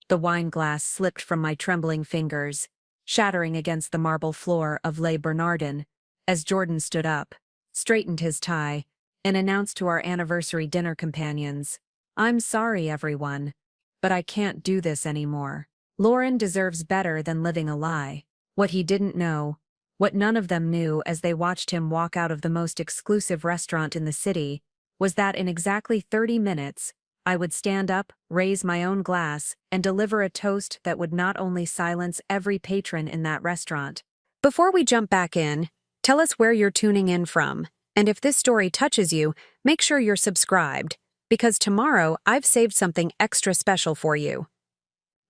The wine glass slipped from my trembling fingers, shattering against the marble floor of Les Bernardin, as Jordan stood up, straightened his tie, and announced to our anniversary dinner companions, "I'm sorry, everyone, but I can't do this anymore. Lauren deserves better than living a lie." What he didn't know, what none of them knew as they watched him walk out of the most exclusive restaurant in the city, was that in exactly 30 minutes, I would stand up, raise my own glass, and deliver a toast that would not only silence every patron in that restaurant. Before we jump back in, tell us where you're tuning in from, and if this story touches you, make sure you're subscribed, because tomorrow I've saved something extra special for you.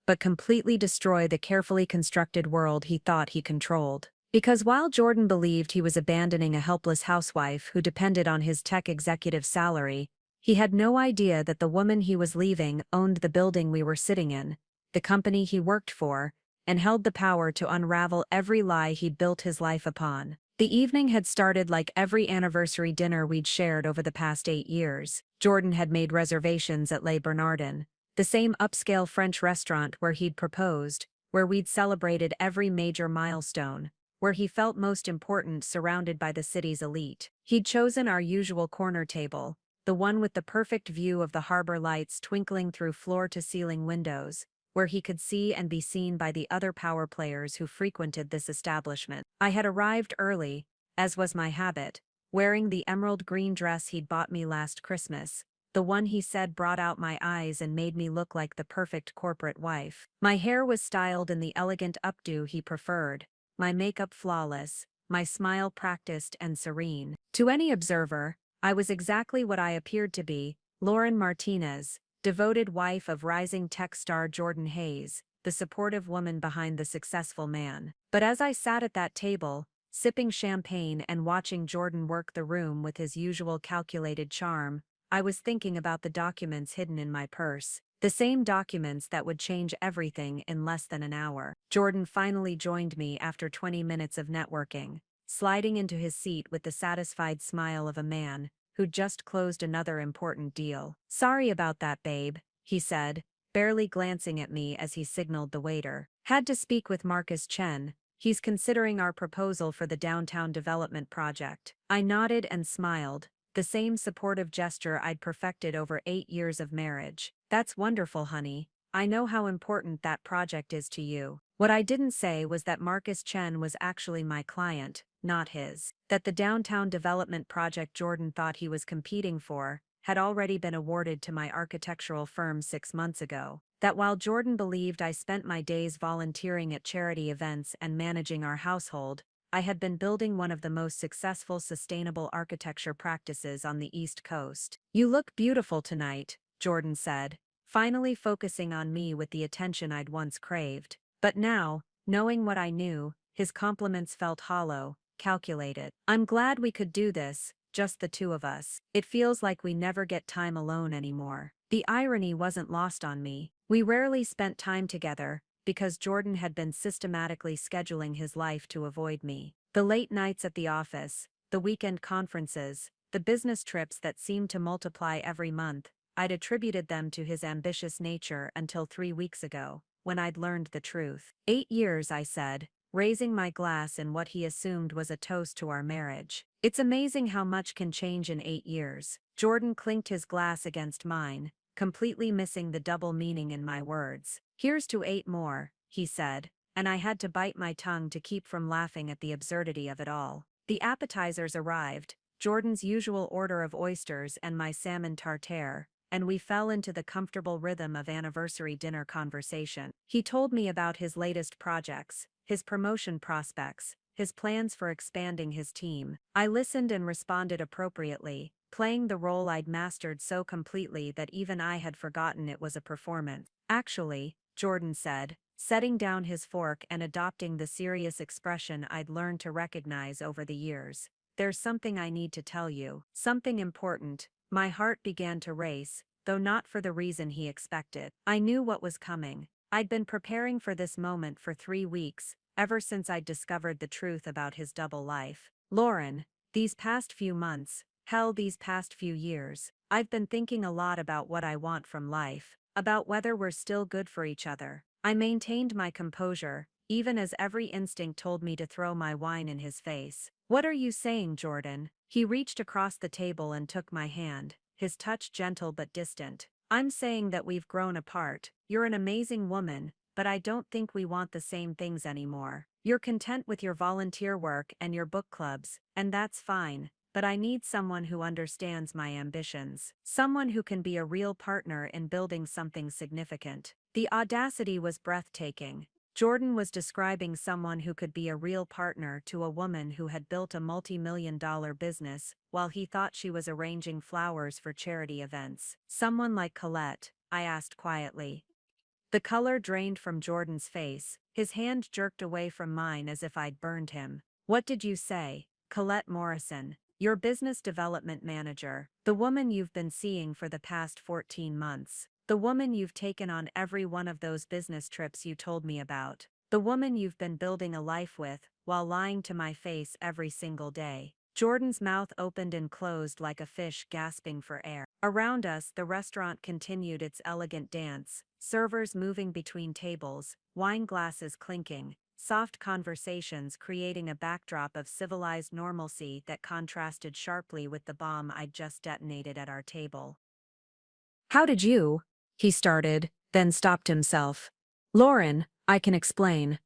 But completely destroy the carefully constructed world he thought he controlled. Because while Jordan believed he was abandoning a helpless housewife who depended on his tech executive salary, he had no idea that the woman he was leaving owned the building we were sitting in, the company he worked for, and held the power to unravel every lie he'd built his life upon. The evening had started like every anniversary dinner we'd shared over the past 8 years. Jordan had made reservations at Les Bernardin, the same upscale French restaurant where he'd proposed, where we'd celebrated every major milestone, where he felt most important surrounded by the city's elite. He'd chosen our usual corner table, the one with the perfect view of the harbor lights twinkling through floor-to-ceiling windows, where he could see and be seen by the other power players who frequented this establishment. I had arrived early, as was my habit, wearing the emerald green dress he'd bought me last Christmas, the one he said brought out my eyes and made me look like the perfect corporate wife. My hair was styled in the elegant updo he preferred, my makeup flawless, my smile practiced and serene. To any observer, I was exactly what I appeared to be, Lauren Martinez, devoted wife of rising tech star Jordan Hayes, the supportive woman behind the successful man. But as I sat at that table, sipping champagne and watching Jordan work the room with his usual calculated charm, I was thinking about the documents hidden in my purse, the same documents that would change everything in less than an hour. Jordan finally joined me after 20 minutes of networking, sliding into his seat with the satisfied smile of a man who'd just closed another important deal. "Sorry about that, babe," he said, barely glancing at me as he signaled the waiter. "Had to speak with Marcus Chen. He's considering our proposal for the downtown development project." I nodded and smiled, the same supportive gesture I'd perfected over 8 years of marriage. "That's wonderful, honey. I know how important that project is to you." What I didn't say was that Marcus Chen was actually my client, not his. That the downtown development project Jordan thought he was competing for had already been awarded to my architectural firm 6 months ago. That while Jordan believed I spent my days volunteering at charity events and managing our household, I had been building one of the most successful sustainable architecture practices on the East Coast. "You look beautiful tonight," Jordan said, finally focusing on me with the attention I'd once craved. But now, knowing what I knew, his compliments felt hollow, calculated. "I'm glad we could do this, just the two of us. It feels like we never get time alone anymore." The irony wasn't lost on me. We rarely spent time together, because Jordan had been systematically scheduling his life to avoid me. The late nights at the office, the weekend conferences, the business trips that seemed to multiply every month, I'd attributed them to his ambitious nature until 3 weeks ago, when I'd learned the truth. 8 years, I said, raising my glass in what he assumed was a toast to our marriage. "It's amazing how much can change in 8 years." Jordan clinked his glass against mine, completely missing the double meaning in my words. "Here's to 8 more, he said, and I had to bite my tongue to keep from laughing at the absurdity of it all. The appetizers arrived, Jordan's usual order of oysters and my salmon tartare, and we fell into the comfortable rhythm of anniversary dinner conversation. He told me about his latest projects, his promotion prospects, his plans for expanding his team. I listened and responded appropriately, playing the role I'd mastered so completely that even I had forgotten it was a performance. "Actually," Jordan said, setting down his fork and adopting the serious expression I'd learned to recognize over the years, "there's something I need to tell you. Something important." My heart began to race, though not for the reason he expected. I knew what was coming. I'd been preparing for this moment for 3 weeks, ever since I'd discovered the truth about his double life. "Lauren, these past few months, hell, these past few years, I've been thinking a lot about what I want from life. about whether we're still good for each other. I maintained my composure, even as every instinct told me to throw my wine in his face. "What are you saying, Jordan?" He reached across the table and took my hand, his touch gentle but distant. "I'm saying that we've grown apart. You're an amazing woman, but I don't think we want the same things anymore. You're content with your volunteer work and your book clubs, and that's fine. But I need someone who understands my ambitions. Someone who can be a real partner in building something significant." The audacity was breathtaking. Jordan was describing someone who could be a real partner to a woman who had built a multi-million-dollar business while he thought she was arranging flowers for charity events. "Someone like Colette?" I asked quietly. The color drained from Jordan's face, his hand jerked away from mine as if I'd burned him. "What did you say?" "Colette Morrison. Your business development manager. The woman you've been seeing for the past 14 months. The woman you've taken on every one of those business trips you told me about. The woman you've been building a life with, while lying to my face every single day." Jordan's mouth opened and closed like a fish gasping for air. Around us, the restaurant continued its elegant dance, servers moving between tables, wine glasses clinking, soft conversations creating a backdrop of civilized normalcy that contrasted sharply with the bomb I'd just detonated at our table. "How did you?" he started, then stopped himself. "Lauren, I can explain."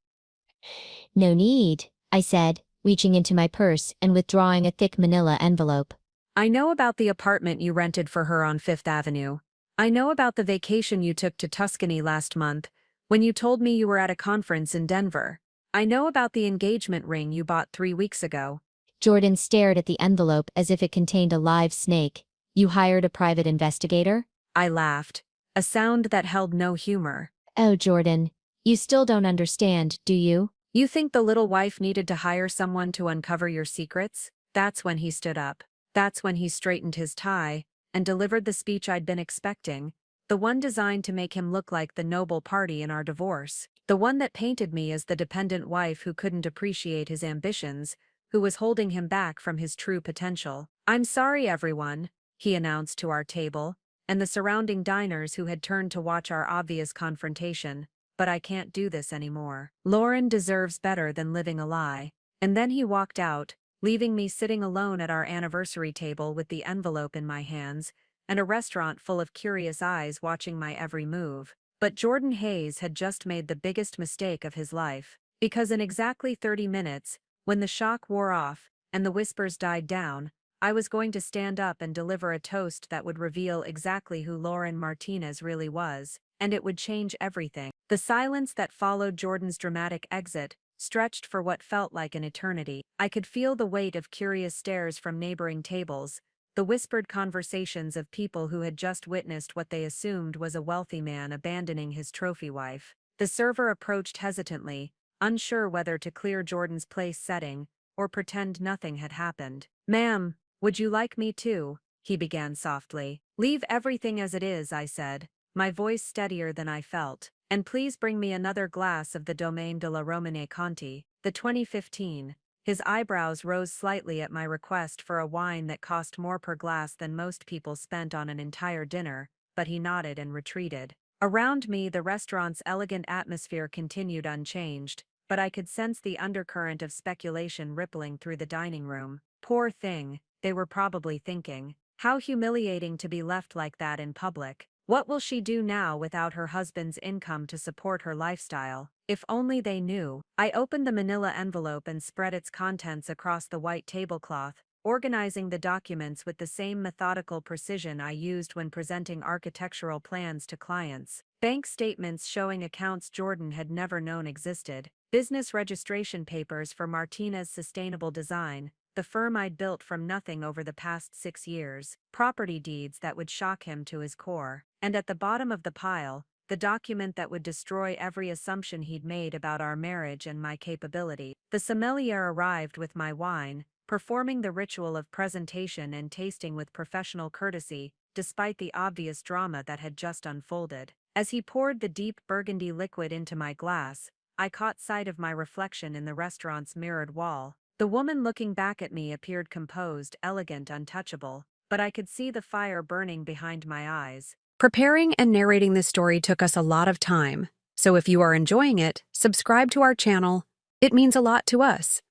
"No need," I said, reaching into my purse and withdrawing a thick manila envelope. "I know about the apartment you rented for her on Fifth Avenue. I know about the vacation you took to Tuscany last month, when you told me you were at a conference in Denver. I know about the engagement ring you bought 3 weeks ago." Jordan stared at the envelope as if it contained a live snake. "You hired a private investigator?" I laughed, a sound that held no humor. "Oh, Jordan. You still don't understand, do you?" "You think the little wife needed to hire someone to uncover your secrets?" That's when he stood up. That's when he straightened his tie and delivered the speech I'd been expecting, the one designed to make him look like the noble party in our divorce, the one that painted me as the dependent wife who couldn't appreciate his ambitions, who was holding him back from his true potential. "I'm sorry, everyone," he announced to our table, and the surrounding diners who had turned to watch our obvious confrontation, "but I can't do this anymore. Lauren deserves better than living a lie." And then he walked out, leaving me sitting alone at our anniversary table with the envelope in my hands, and a restaurant full of curious eyes watching my every move. But Jordan Hayes had just made the biggest mistake of his life, because in exactly 30 minutes, when the shock wore off and the whispers died down, I was going to stand up and deliver a toast that would reveal exactly who Lauren Martinez really was, and it would change everything. The silence that followed Jordan's dramatic exit stretched for what felt like an eternity. I could feel the weight of curious stares from neighboring tables, the whispered conversations of people who had just witnessed what they assumed was a wealthy man abandoning his trophy wife. The server approached hesitantly, unsure whether to clear Jordan's place setting or pretend nothing had happened. "Ma'am, would you like me to?" he began softly. "Leave everything as it is," I said, my voice steadier than I felt. "And please bring me another glass of the Domaine de la Romane Conti, the 2015. His eyebrows rose slightly at my request for a wine that cost more per glass than most people spent on an entire dinner, but he nodded and retreated. Around me, the restaurant's elegant atmosphere continued unchanged, but I could sense the undercurrent of speculation rippling through the dining room. Poor thing, they were probably thinking. How humiliating to be left like that in public. What will she do now without her husband's income to support her lifestyle? If only they knew. I opened the manila envelope and spread its contents across the white tablecloth, organizing the documents with the same methodical precision I used when presenting architectural plans to clients. Bank statements showing accounts Jordan had never known existed. Business registration papers for Martinez Sustainable Design, the firm I'd built from nothing over the past 6 years. Property deeds that would shock him to his core. And at the bottom of the pile, the document that would destroy every assumption he'd made about our marriage and my capability. The sommelier arrived with my wine, performing the ritual of presentation and tasting with professional courtesy, despite the obvious drama that had just unfolded. As he poured the deep burgundy liquid into my glass, I caught sight of my reflection in the restaurant's mirrored wall. The woman looking back at me appeared composed, elegant, untouchable, but I could see the fire burning behind my eyes. Preparing and narrating this story took us a lot of time, so if you are enjoying it, subscribe to our channel. It means a lot to us.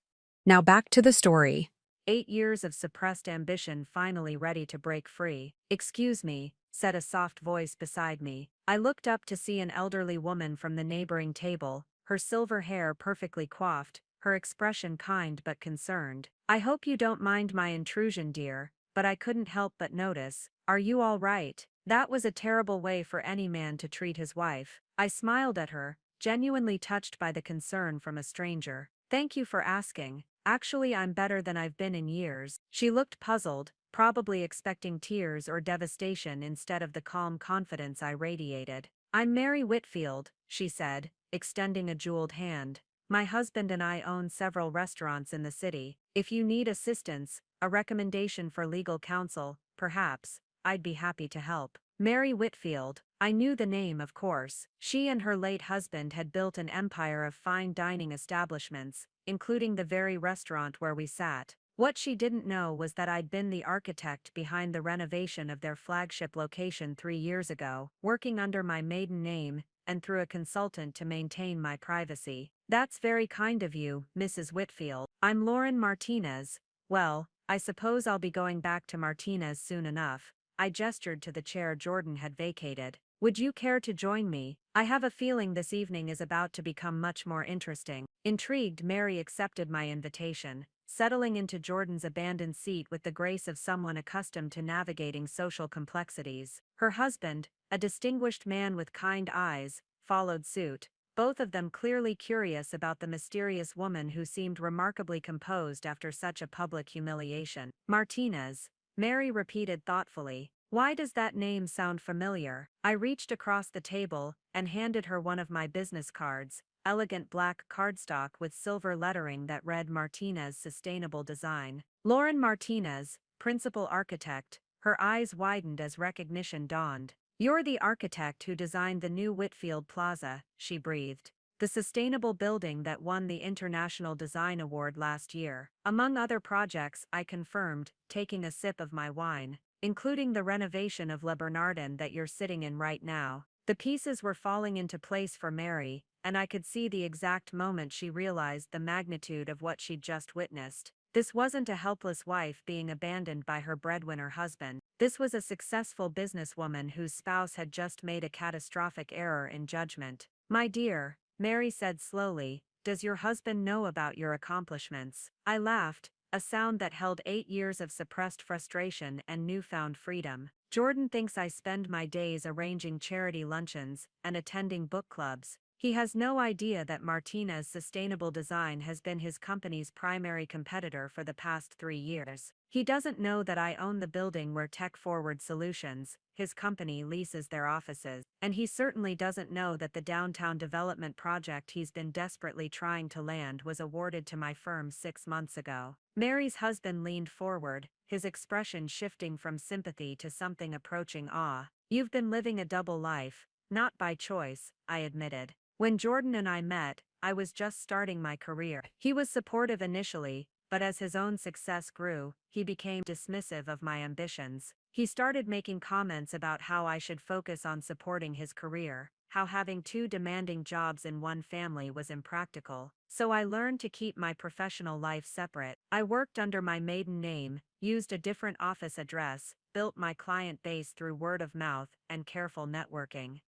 Now back to the story. 8 years of suppressed ambition finally ready to break free. "Excuse me," said a soft voice beside me. I looked up to see an elderly woman from the neighboring table, her silver hair perfectly coiffed, her expression kind but concerned. "I hope you don't mind my intrusion, dear, but I couldn't help but notice. Are you all right?" That was a terrible way for any man to treat his wife. I smiled at her, genuinely touched by the concern from a stranger. "Thank you for asking. Actually, I'm better than I've been in years." She looked puzzled, probably expecting tears or devastation instead of the calm confidence I radiated. "I'm Mary Whitfield," she said, extending a jeweled hand. "My husband and I own several restaurants in the city. If you need assistance, a recommendation for legal counsel, perhaps, I'd be happy to help." Mary Whitfield. I knew the name, of course. She and her late husband had built an empire of fine dining establishments, including the very restaurant where we sat. What she didn't know was that I'd been the architect behind the renovation of their flagship location 3 years ago, working under my maiden name and through a consultant to maintain my privacy. "That's very kind of you, Mrs. Whitfield. I'm Lauren Martinez. Well, I suppose I'll be going back to Martinez soon enough." I gestured to the chair Jordan had vacated. "Would you care to join me? I have a feeling this evening is about to become much more interesting." Intrigued, Mary accepted my invitation, settling into Jordan's abandoned seat with the grace of someone accustomed to navigating social complexities. Her husband, a distinguished man with kind eyes, followed suit, both of them clearly curious about the mysterious woman who seemed remarkably composed after such a public humiliation. "Martinez," Mary repeated thoughtfully. "Why does that name sound familiar?" I reached across the table and handed her one of my business cards, elegant black cardstock with silver lettering that read Martinez Sustainable Design. "Lauren Martinez, Principal Architect." Her eyes widened as recognition dawned. "You're the architect who designed the new Whitfield Plaza," she breathed. "The sustainable building that won the International Design Award last year." "Among other projects," I confirmed, taking a sip of my wine, "including the renovation of Le Bernardin that you're sitting in right now." The pieces were falling into place for Mary, and I could see the exact moment she realized the magnitude of what she'd just witnessed. This wasn't a helpless wife being abandoned by her breadwinner husband. This was a successful businesswoman whose spouse had just made a catastrophic error in judgment. "My dear," Mary said slowly, "does your husband know about your accomplishments?" I laughed, a sound that held 8 years of suppressed frustration and newfound freedom. "Jordan thinks I spend my days arranging charity luncheons and attending book clubs. He has no idea that Martinez Sustainable Design has been his company's primary competitor for the past 3 years. He doesn't know that I own the building where Tech Forward Solutions, his company, leases their offices. And he certainly doesn't know that the downtown development project he's been desperately trying to land was awarded to my firm 6 months ago." Mary's husband leaned forward, his expression shifting from sympathy to something approaching awe. "You've been living a double life." "Not by choice," I admitted. "When Jordan and I met, I was just starting my career. He was supportive initially, but as his own success grew, he became dismissive of my ambitions. He started making comments about how I should focus on supporting his career, how having 2 demanding jobs in one family was impractical. So I learned to keep my professional life separate. I worked under my maiden name, used a different office address, built my client base through word of mouth and careful networking."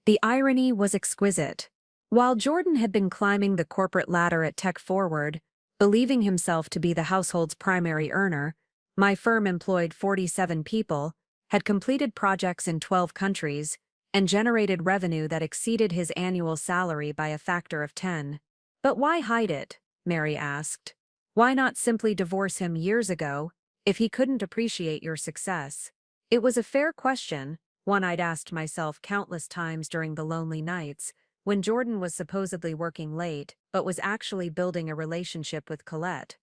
The irony was exquisite. While Jordan had been climbing the corporate ladder at Tech Forward, believing himself to be the household's primary earner, my firm employed 47 people, had completed projects in 12 countries, and generated revenue that exceeded his annual salary by a factor of 10. "But why hide it?" Mary asked. "Why not simply divorce him years ago, if he couldn't appreciate your success?" It was a fair question, one I'd asked myself countless times during the lonely nights, when Jordan was supposedly working late, but was actually building a relationship with Colette.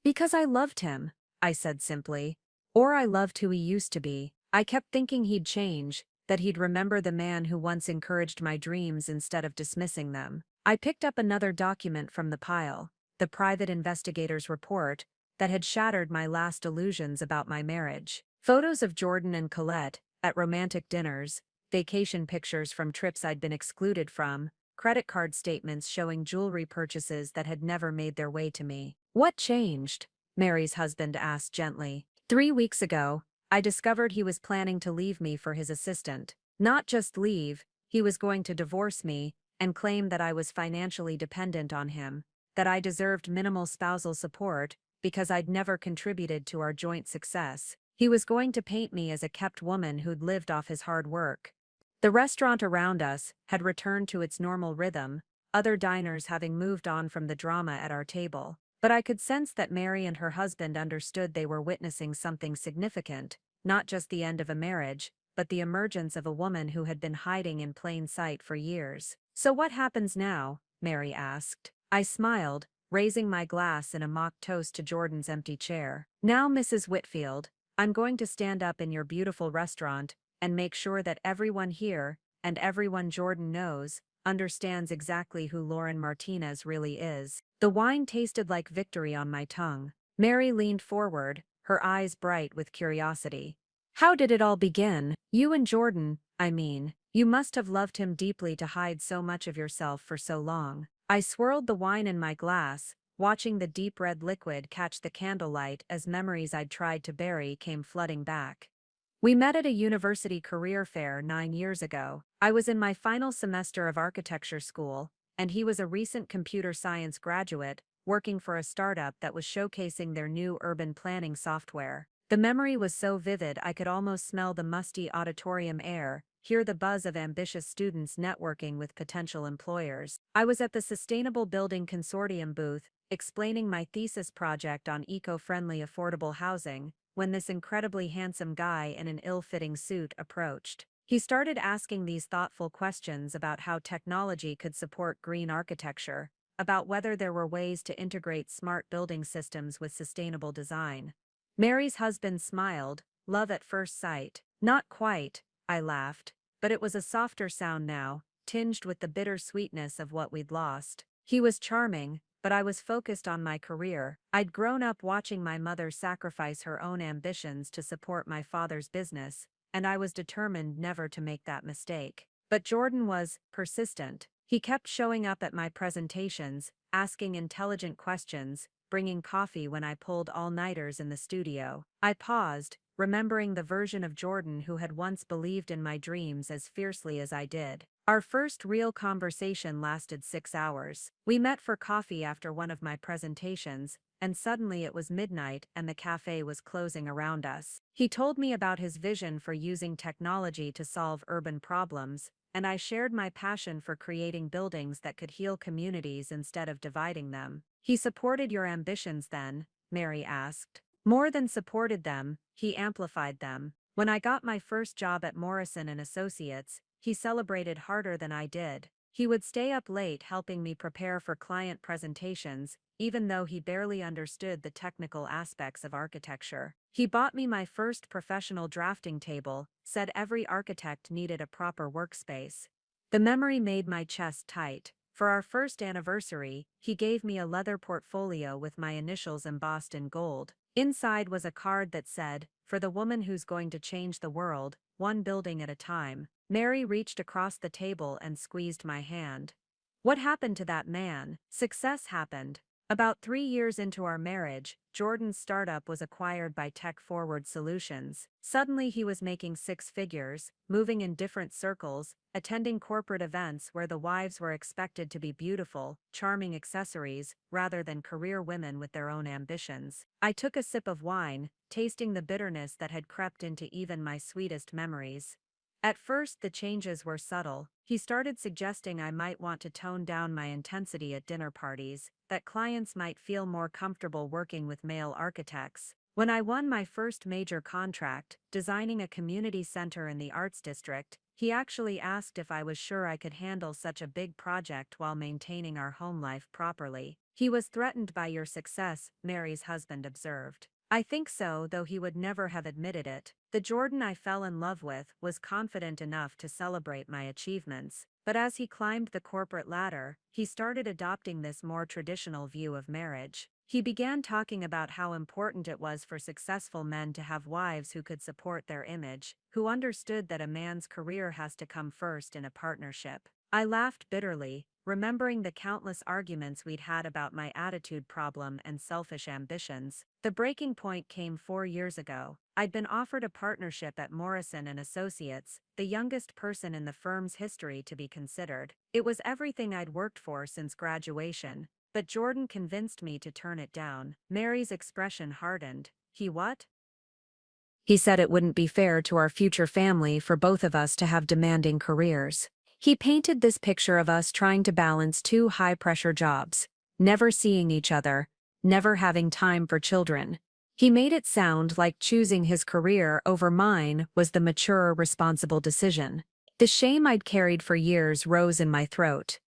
"Because I loved him," I said simply. "Or I loved who he used to be." I kept thinking he'd change, that he'd remember the man who once encouraged my dreams instead of dismissing them. I picked up another document from the pile, the private investigator's report, that had shattered my last illusions about my marriage. Photos of Jordan and Colette, at romantic dinners, vacation pictures from trips I'd been excluded from, credit card statements showing jewelry purchases that had never made their way to me. "What changed?" Mary's husband asked gently. "3 weeks ago, I discovered he was planning to leave me for his assistant. Not just leave, he was going to divorce me and claim that I was financially dependent on him, that I deserved minimal spousal support because I'd never contributed to our joint success. He was going to paint me as a kept woman who'd lived off his hard work." The restaurant around us had returned to its normal rhythm, other diners having moved on from the drama at our table. But I could sense that Mary and her husband understood they were witnessing something significant, not just the end of a marriage, but the emergence of a woman who had been hiding in plain sight for years. "So what happens now?" Mary asked. I smiled, raising my glass in a mock toast to Jordan's empty chair. "Now, Mrs. Whitfield, I'm going to stand up in your beautiful restaurant and make sure that everyone here, and everyone Jordan knows, understands exactly who Lauren Martinez really is." The wine tasted like victory on my tongue. Mary leaned forward, her eyes bright with curiosity. "How did it all begin? You and Jordan, I mean. You must have loved him deeply to hide so much of yourself for so long." I swirled the wine in my glass, watching the deep red liquid catch the candlelight as memories I'd tried to bury came flooding back. "We met at a university career fair 9 years ago. I was in my final semester of architecture school, and he was a recent computer science graduate, working for a startup that was showcasing their new urban planning software. The memory was so vivid I could almost smell the musty auditorium air, hear the buzz of ambitious students networking with potential employers. I was at the Sustainable Building Consortium booth, explaining my thesis project on eco-friendly affordable housing, when this incredibly handsome guy in an ill-fitting suit approached. He started asking these thoughtful questions about how technology could support green architecture, about whether there were ways to integrate smart building systems with sustainable design. Mary's husband smiled, love at first sight. "Not quite," I laughed, but it was a softer sound now, tinged with the bitter sweetness of what we'd lost. He was charming, but I was focused on my career. I'd grown up watching my mother sacrifice her own ambitions to support my father's business, and I was determined never to make that mistake. But Jordan was persistent. He kept showing up at my presentations, asking intelligent questions, bringing coffee when I pulled all-nighters in the studio. I paused, remembering the version of Jordan who had once believed in my dreams as fiercely as I did. Our first real conversation lasted 6 hours. We met for coffee after one of my presentations, and suddenly it was midnight and the cafe was closing around us. He told me about his vision for using technology to solve urban problems, and I shared my passion for creating buildings that could heal communities instead of dividing them. "He supported your ambitions then?" Mary asked. "More than supported them, he amplified them. When I got my first job at Morrison and Associates, he celebrated harder than I did. He would stay up late helping me prepare for client presentations, even though he barely understood the technical aspects of architecture. He bought me my first professional drafting table, said every architect needed a proper workspace." The memory made my chest tight. For our first anniversary, he gave me a leather portfolio with my initials embossed in gold. Inside was a card that said, "For the woman who's going to change the world, one building at a time." Mary reached across the table and squeezed my hand. "What happened to that man?" "Success happened. About 3 years into our marriage, Jordan's startup was acquired by Tech Forward Solutions. Suddenly he was making 6 figures, moving in different circles, attending corporate events where the wives were expected to be beautiful, charming accessories, rather than career women with their own ambitions." I took a sip of wine, tasting the bitterness that had crept into even my sweetest memories. At first the changes were subtle. He started suggesting I might want to tone down my intensity at dinner parties, that clients might feel more comfortable working with male architects. When I won my first major contract, designing a community center in the Arts District, he actually asked if I was sure I could handle such a big project while maintaining our home life properly. "He was threatened by your success," Mary's husband observed. "I think so, though he would never have admitted it. The Jordan I fell in love with was confident enough to celebrate my achievements, but as he climbed the corporate ladder, he started adopting this more traditional view of marriage. He began talking about how important it was for successful men to have wives who could support their image, who understood that a man's career has to come first in a partnership. I laughed bitterly, remembering the countless arguments we'd had about my attitude problem and selfish ambitions. The breaking point came 4 years ago. I'd been offered a partnership at Morrison and Associates, the youngest person in the firm's history to be considered. It was everything I'd worked for since graduation, but Jordan convinced me to turn it down. Mary's expression hardened. He what? He said it wouldn't be fair to our future family for both of us to have demanding careers. He painted this picture of us trying to balance two high-pressure jobs, never seeing each other, never having time for children. He made it sound like choosing his career over mine was the mature, responsible decision. The shame I'd carried for years rose in my throat.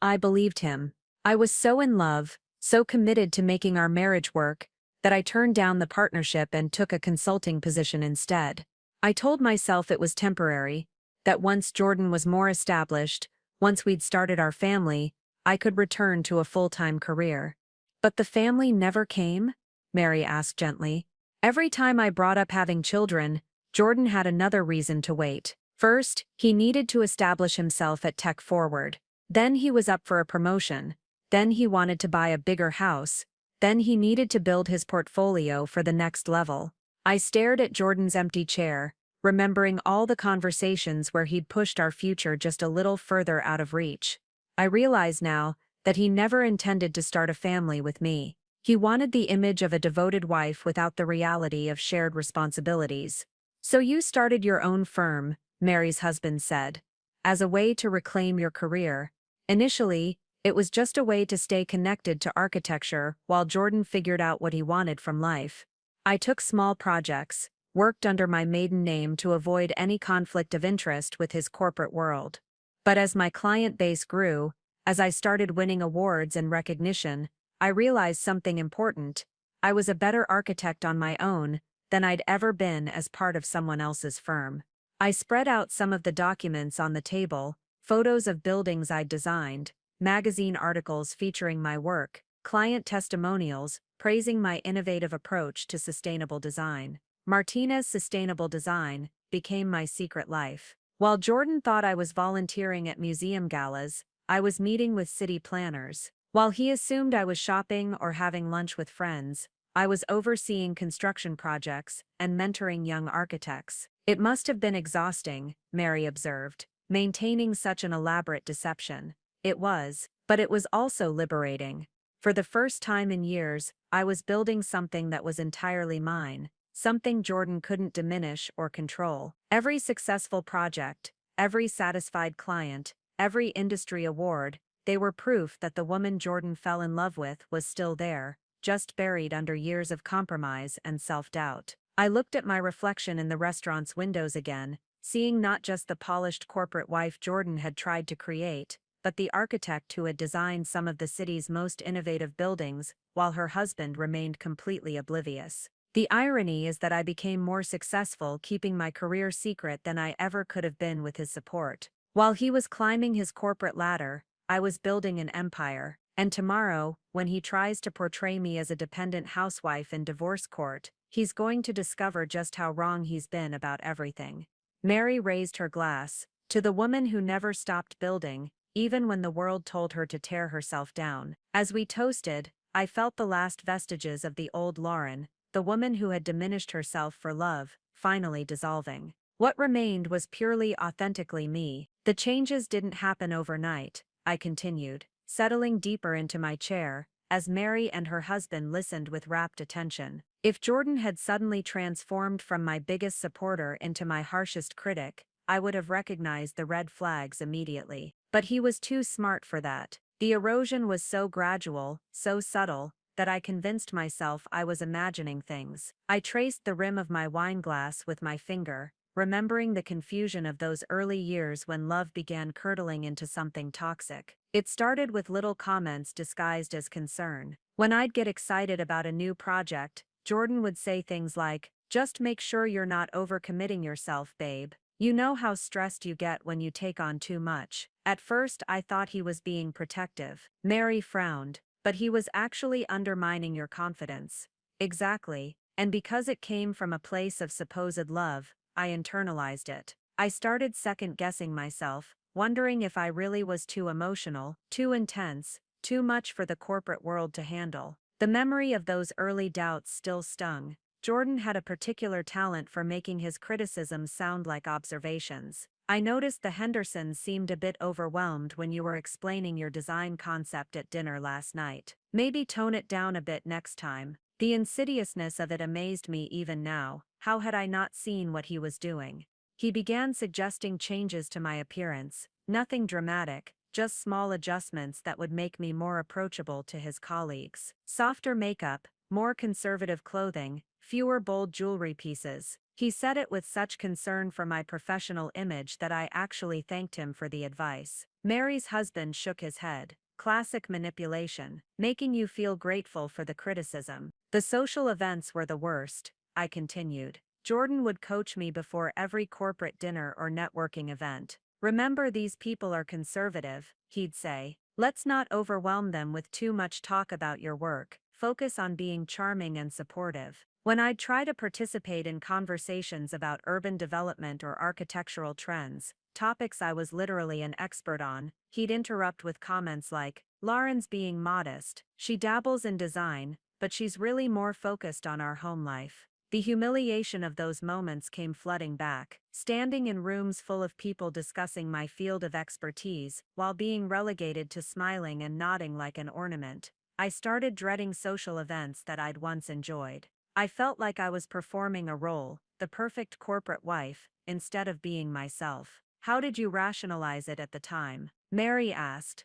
I believed him. I was so in love, so committed to making our marriage work, that I turned down the partnership and took a consulting position instead. I told myself it was temporary, that once Jordan was more established, once we'd started our family, I could return to a full-time career. But the family never came? Mary asked gently. Every time I brought up having children, Jordan had another reason to wait. First, he needed to establish himself at Tech Forward. Then he was up for a promotion. Then he wanted to buy a bigger house. Then he needed to build his portfolio for the next level. I stared at Jordan's empty chair, remembering all the conversations where he'd pushed our future just a little further out of reach. I realize now that he never intended to start a family with me. He wanted the image of a devoted wife without the reality of shared responsibilities. So you started your own firm, Mary's husband said, as a way to reclaim your career. Initially, it was just a way to stay connected to architecture while Jordan figured out what he wanted from life. I took small projects, worked under my maiden name to avoid any conflict of interest with his corporate world. But as my client base grew, as I started winning awards and recognition, I realized something important. I was a better architect on my own than I'd ever been as part of someone else's firm. I spread out some of the documents on the table, photos of buildings I'd designed, magazine articles featuring my work, client testimonials praising my innovative approach to sustainable design. Martinez's sustainable design became my secret life. While Jordan thought I was volunteering at museum galas, I was meeting with city planners. While he assumed I was shopping or having lunch with friends, I was overseeing construction projects and mentoring young architects. It must have been exhausting, Mary observed, maintaining such an elaborate deception. It was, but it was also liberating. For the first time in years, I was building something that was entirely mine, something Jordan couldn't diminish or control. Every successful project, every satisfied client, every industry award, they were proof that the woman Jordan fell in love with was still there, just buried under years of compromise and self-doubt. I looked at my reflection in the restaurant's windows again, seeing not just the polished corporate wife Jordan had tried to create, but the architect who had designed some of the city's most innovative buildings, while her husband remained completely oblivious. The irony is that I became more successful keeping my career secret than I ever could have been with his support. While he was climbing his corporate ladder, I was building an empire, and tomorrow, when he tries to portray me as a dependent housewife in divorce court, he's going to discover just how wrong he's been about everything. Mary raised her glass, to the woman who never stopped building, even when the world told her to tear herself down. As we toasted, I felt the last vestiges of the old Lauren, the woman who had diminished herself for love, finally dissolving. What remained was purely authentically me. The changes didn't happen overnight, I continued, settling deeper into my chair, as Mary and her husband listened with rapt attention. If Jordan had suddenly transformed from my biggest supporter into my harshest critic, I would have recognized the red flags immediately. But he was too smart for that. The erosion was so gradual, so subtle, that I convinced myself I was imagining things. I traced the rim of my wine glass with my finger, remembering the confusion of those early years when love began curdling into something toxic. It started with little comments disguised as concern. When I'd get excited about a new project, Jordan would say things like, "Just make sure you're not overcommitting yourself, babe. You know how stressed you get when you take on too much." At first I thought he was being protective. Mary frowned. But he was actually undermining your confidence. Exactly. And because it came from a place of supposed love, I internalized it. I started second-guessing myself, wondering if I really was too emotional, too intense, too much for the corporate world to handle. The memory of those early doubts still stung. Jordan had a particular talent for making his criticisms sound like observations. I noticed the Hendersons seemed a bit overwhelmed when you were explaining your design concept at dinner last night. Maybe tone it down a bit next time. The insidiousness of it amazed me even now. How had I not seen what he was doing? He began suggesting changes to my appearance. Nothing dramatic, just small adjustments that would make me more approachable to his colleagues. Softer makeup, more conservative clothing, fewer bold jewelry pieces. He said it with such concern for my professional image that I actually thanked him for the advice. Mary's husband shook his head. Classic manipulation, making you feel grateful for the criticism. The social events were the worst, I continued. Jordan would coach me before every corporate dinner or networking event. Remember, these people are conservative, he'd say. Let's not overwhelm them with too much talk about your work. Focus on being charming and supportive. When I'd try to participate in conversations about urban development or architectural trends, topics I was literally an expert on, he'd interrupt with comments like, "Lauren's being modest. She dabbles in design, but she's really more focused on our home life." The humiliation of those moments came flooding back. Standing in rooms full of people discussing my field of expertise, while being relegated to smiling and nodding like an ornament, I started dreading social events that I'd once enjoyed. I felt like I was performing a role, the perfect corporate wife, instead of being myself. How did you rationalize it at the time? Mary asked.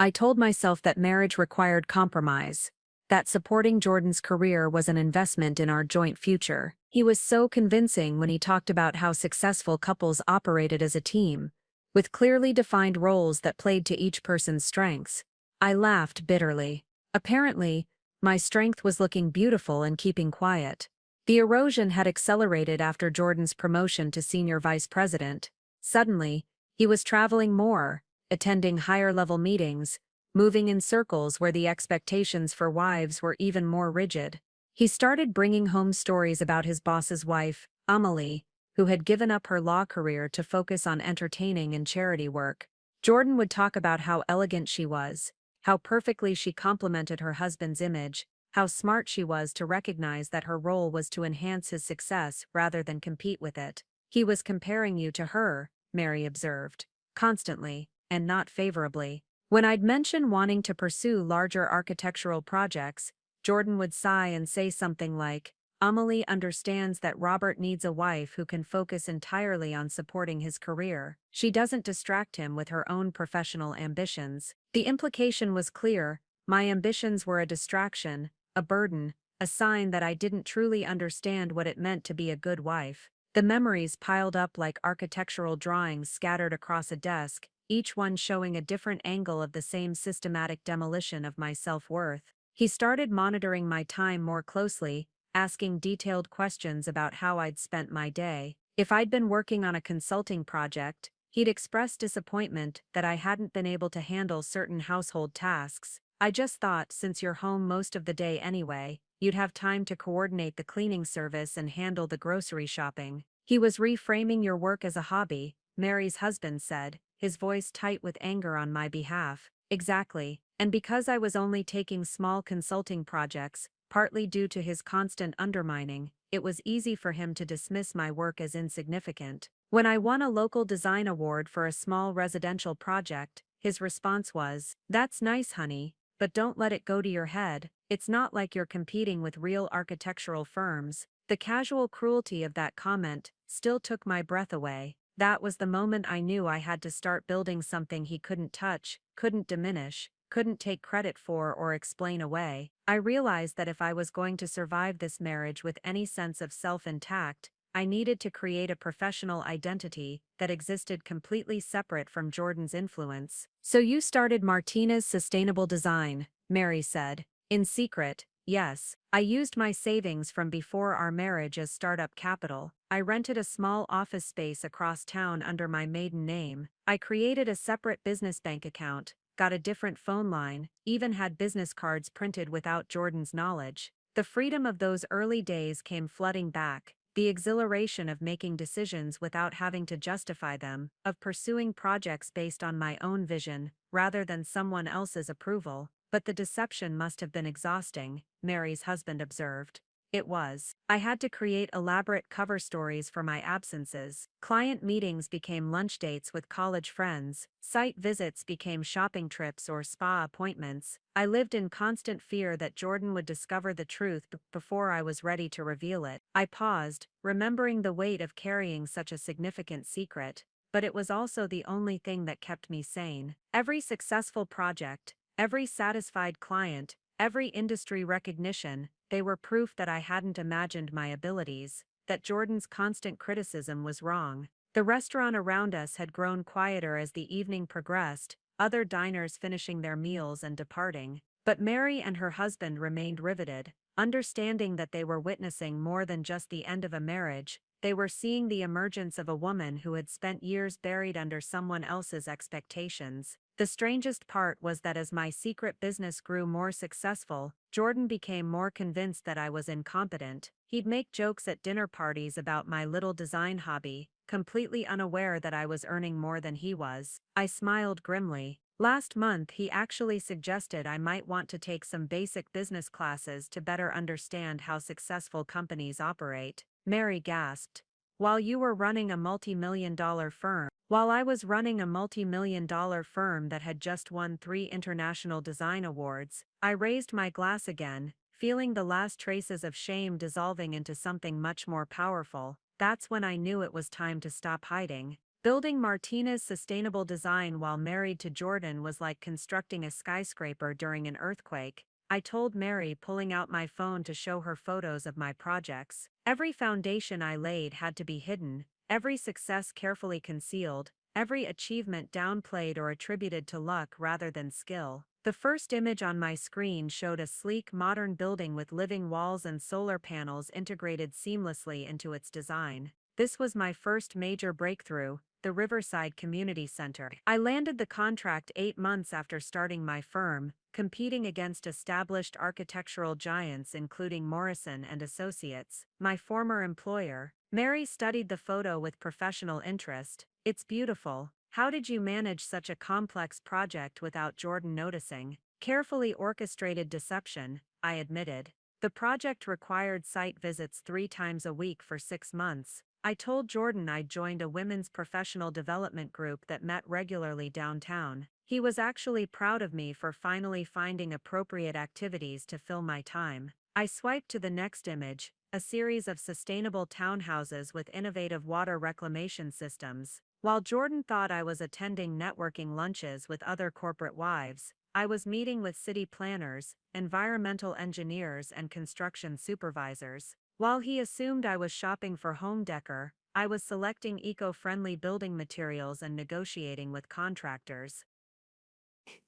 I told myself that marriage required compromise, that supporting Jordan's career was an investment in our joint future. He was so convincing when he talked about how successful couples operated as a team, with clearly defined roles that played to each person's strengths. I laughed bitterly. Apparently, my strength was looking beautiful and keeping quiet. The erosion had accelerated after Jordan's promotion to senior vice president. Suddenly, he was traveling more, attending higher-level meetings, moving in circles where the expectations for wives were even more rigid. He started bringing home stories about his boss's wife, Amelie, who had given up her law career to focus on entertaining and charity work. Jordan would talk about how elegant she was, how perfectly she complemented her husband's image, how smart she was to recognize that her role was to enhance his success rather than compete with it. He was comparing you to her, Mary observed. Constantly, and not favorably. When I'd mention wanting to pursue larger architectural projects, Jordan would sigh and say something like, "Amelie understands that Robert needs a wife who can focus entirely on supporting his career. She doesn't distract him with her own professional ambitions." The implication was clear: my ambitions were a distraction, a burden, a sign that I didn't truly understand what it meant to be a good wife. The memories piled up like architectural drawings scattered across a desk, each one showing a different angle of the same systematic demolition of my self-worth. He started monitoring my time more closely, asking detailed questions about how I'd spent my day. If I'd been working on a consulting project, he'd express disappointment that I hadn't been able to handle certain household tasks. "I just thought, since you're home most of the day anyway, you'd have time to coordinate the cleaning service and handle the grocery shopping." He was reframing your work as a hobby, Mary's husband said, his voice tight with anger on my behalf. Exactly, and because I was only taking small consulting projects, partly due to his constant undermining, it was easy for him to dismiss my work as insignificant. When I won a local design award for a small residential project, his response was, "That's nice, honey, but don't let it go to your head. It's not like you're competing with real architectural firms." The casual cruelty of that comment still took my breath away. That was the moment I knew I had to start building something he couldn't touch, couldn't diminish, couldn't take credit for or explain away. I realized that if I was going to survive this marriage with any sense of self intact, I needed to create a professional identity that existed completely separate from Jordan's influence. "So you started Martina's Sustainable Design," Mary said. "In secret, yes. I used my savings from before our marriage as startup capital. I rented a small office space across town under my maiden name. I created a separate business bank account, got a different phone line, even had business cards printed without Jordan's knowledge. The freedom of those early days came flooding back, the exhilaration of making decisions without having to justify them, of pursuing projects based on my own vision, rather than someone else's approval. But the deception must have been exhausting, Mary's husband observed. It was. I had to create elaborate cover stories for my absences. Client meetings became lunch dates with college friends. Site visits became shopping trips or spa appointments. I lived in constant fear that Jordan would discover the truth before I was ready to reveal it. I paused, remembering the weight of carrying such a significant secret. But it was also the only thing that kept me sane. Every successful project, every satisfied client, every industry recognition, they were proof that I hadn't imagined my abilities, that Jordan's constant criticism was wrong. The restaurant around us had grown quieter as the evening progressed, other diners finishing their meals and departing. But Mary and her husband remained riveted, understanding that they were witnessing more than just the end of a marriage. They were seeing the emergence of a woman who had spent years buried under someone else's expectations. The strangest part was that as my secret business grew more successful, Jordan became more convinced that I was incompetent. He'd make jokes at dinner parties about my little design hobby, completely unaware that I was earning more than he was. I smiled grimly. Last month he actually suggested I might want to take some basic business classes to better understand how successful companies operate. Mary gasped. While you were running a multi-million-dollar firm. While I was running a multi-million-dollar firm that had just won 3 international design awards, I raised my glass again, feeling the last traces of shame dissolving into something much more powerful. That's when I knew it was time to stop hiding. Building Martina's sustainable design while married to Jordan was like constructing a skyscraper during an earthquake. I told Mary, pulling out my phone to show her photos of my projects. Every foundation I laid had to be hidden, every success carefully concealed, every achievement downplayed or attributed to luck rather than skill. The first image on my screen showed a sleek modern building with living walls and solar panels integrated seamlessly into its design. This was my first major breakthrough, the Riverside Community Center. I landed the contract 8 months after starting my firm, competing against established architectural giants including Morrison and Associates, my former employer. Mary studied the photo with professional interest. It's beautiful. How did you manage such a complex project without Jordan noticing? Carefully orchestrated deception, I admitted. The project required site visits 3 times a week for 6 months. I told Jordan I'd joined a women's professional development group that met regularly downtown. He was actually proud of me for finally finding appropriate activities to fill my time. I swiped to the next image, a series of sustainable townhouses with innovative water reclamation systems. While Jordan thought I was attending networking lunches with other corporate wives, I was meeting with city planners, environmental engineers, and construction supervisors. While he assumed I was shopping for home decor, I was selecting eco-friendly building materials and negotiating with contractors.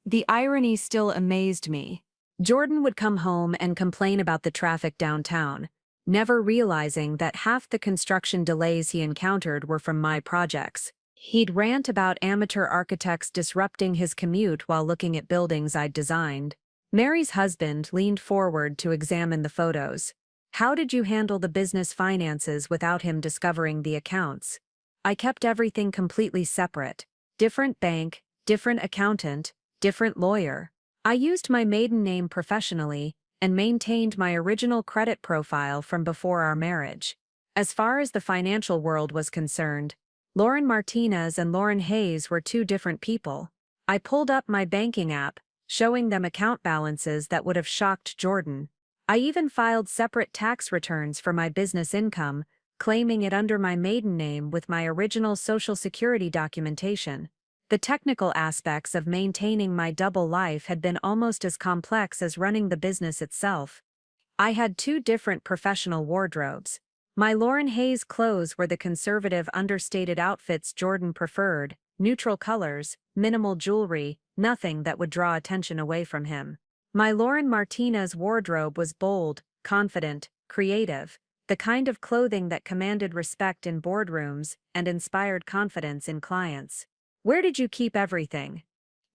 The irony still amazed me. Jordan would come home and complain about the traffic downtown, never realizing that half the construction delays he encountered were from my projects. He'd rant about amateur architects disrupting his commute while looking at buildings I'd designed. Mary's husband leaned forward to examine the photos. How did you handle the business finances without him discovering the accounts? I kept everything completely separate. Different bank, different accountant, different lawyer. I used my maiden name professionally and maintained my original credit profile from before our marriage. As far as the financial world was concerned, Lauren Martinez and Lauren Hayes were 2 different people. I pulled up my banking app, showing them account balances that would have shocked Jordan. I even filed separate tax returns for my business income, claiming it under my maiden name with my original Social Security documentation. The technical aspects of maintaining my double life had been almost as complex as running the business itself. I had 2 different professional wardrobes. My Lauren Hayes clothes were the conservative understated outfits Jordan preferred, neutral colors, minimal jewelry, nothing that would draw attention away from him. My Lauren Martinez wardrobe was bold, confident, creative, the kind of clothing that commanded respect in boardrooms and inspired confidence in clients. Where did you keep everything?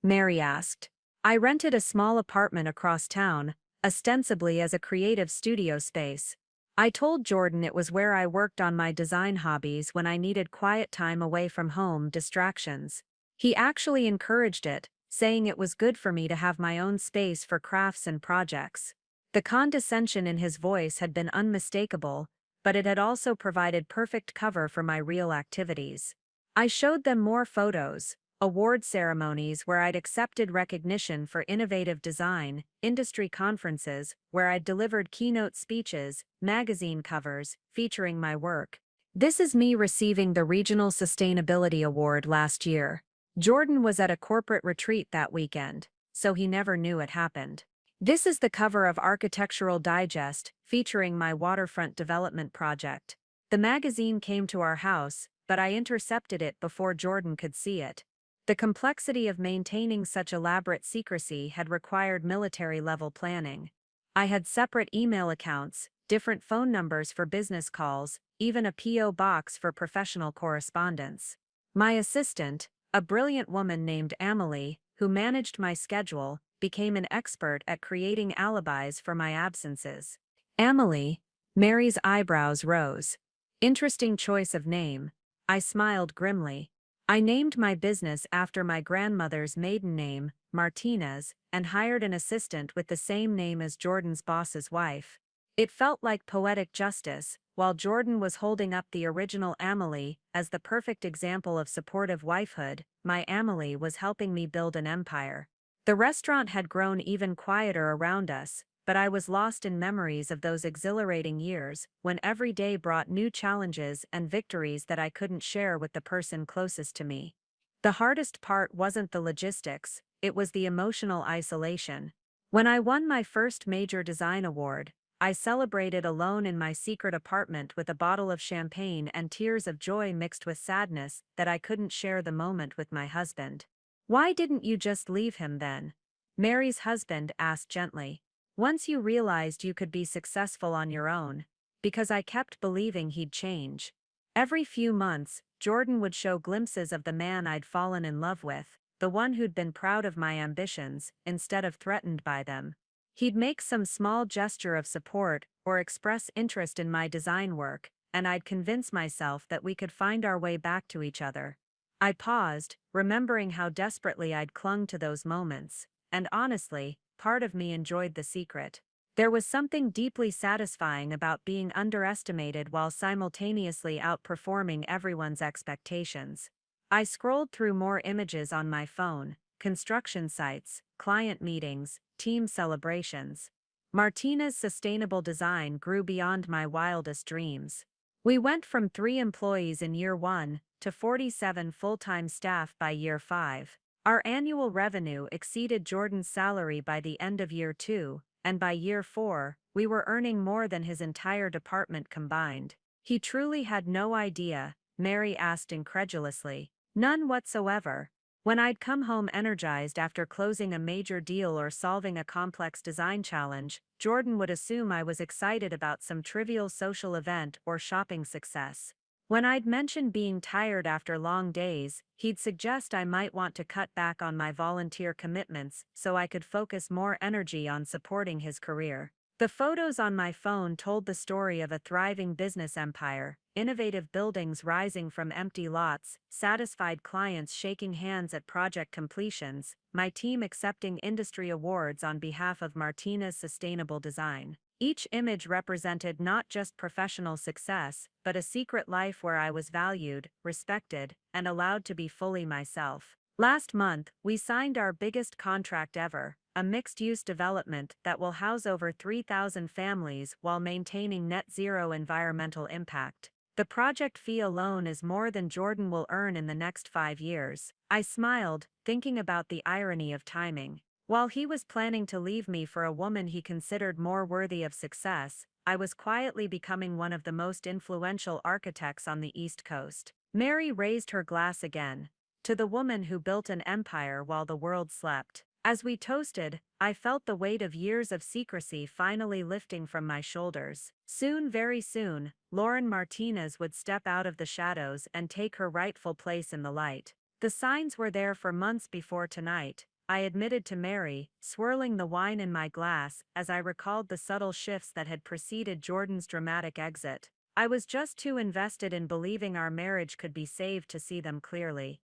Mary asked. I rented a small apartment across town, ostensibly as a creative studio space. I told Jordan it was where I worked on my design hobbies when I needed quiet time away from home distractions. He actually encouraged it, saying it was good for me to have my own space for crafts and projects. The condescension in his voice had been unmistakable, but it had also provided perfect cover for my real activities. I showed them more photos, award ceremonies where I'd accepted recognition for innovative design, industry conferences where I'd delivered keynote speeches, magazine covers featuring my work. This is me receiving the Regional Sustainability Award last year. Jordan was at a corporate retreat that weekend, so he never knew it happened. This is the cover of Architectural Digest, featuring my waterfront development project. The magazine came to our house, but I intercepted it before Jordan could see it. The complexity of maintaining such elaborate secrecy had required military-level planning. I had separate email accounts, different phone numbers for business calls, even a P.O. box for professional correspondence. My assistant, a brilliant woman named Amelie, who managed my schedule, became an expert at creating alibis for my absences. Amelie? Mary's eyebrows rose. Interesting choice of name. I smiled grimly. I named my business after my grandmother's maiden name, Martinez, and hired an assistant with the same name as Jordan's boss's wife. It felt like poetic justice, while Jordan was holding up the original Amelie as the perfect example of supportive wifehood. My Amelie was helping me build an empire. The restaurant had grown even quieter around us, but I was lost in memories of those exhilarating years, when every day brought new challenges and victories that I couldn't share with the person closest to me. The hardest part wasn't the logistics, it was the emotional isolation. When I won my first major design award, I celebrated alone in my secret apartment with a bottle of champagne and tears of joy mixed with sadness that I couldn't share the moment with my husband. Why didn't you just leave him then? Mary's husband asked gently. Once you realized you could be successful on your own. Because I kept believing he'd change. Every few months, Jordan would show glimpses of the man I'd fallen in love with, the one who'd been proud of my ambitions, instead of threatened by them. He'd make some small gesture of support, or express interest in my design work, and I'd convince myself that we could find our way back to each other. I paused, remembering how desperately I'd clung to those moments, and honestly, part of me enjoyed the secret. There was something deeply satisfying about being underestimated while simultaneously outperforming everyone's expectations. I scrolled through more images on my phone, construction sites, client meetings, team celebrations. Martina's sustainable design grew beyond my wildest dreams. We went from 3 employees in year 1 to 47 full-time staff by year 5. Our annual revenue exceeded Jordan's salary by the end of year 2, and by year 4, we were earning more than his entire department combined. He truly had no idea, Mary asked incredulously. None whatsoever. When I'd come home energized after closing a major deal or solving a complex design challenge, Jordan would assume I was excited about some trivial social event or shopping success. When I'd mention being tired after long days, he'd suggest I might want to cut back on my volunteer commitments so I could focus more energy on supporting his career. The photos on my phone told the story of a thriving business empire, innovative buildings rising from empty lots, satisfied clients shaking hands at project completions, my team accepting industry awards on behalf of Martina's sustainable design. Each image represented not just professional success, but a secret life where I was valued, respected, and allowed to be fully myself. Last month, we signed our biggest contract ever, a mixed-use development that will house over 3,000 families while maintaining net zero environmental impact. The project fee alone is more than Jordan will earn in the next 5 years. I smiled, thinking about the irony of timing. While he was planning to leave me for a woman he considered more worthy of success, I was quietly becoming one of the most influential architects on the East Coast. Mary raised her glass again. To the woman who built an empire while the world slept. As we toasted, I felt the weight of years of secrecy finally lifting from my shoulders. Soon, very soon, Lauren Martinez would step out of the shadows and take her rightful place in the light. The signs were there for months before tonight, I admitted to Mary, swirling the wine in my glass as I recalled the subtle shifts that had preceded Jordan's dramatic exit. I was just too invested in believing our marriage could be saved to see them clearly.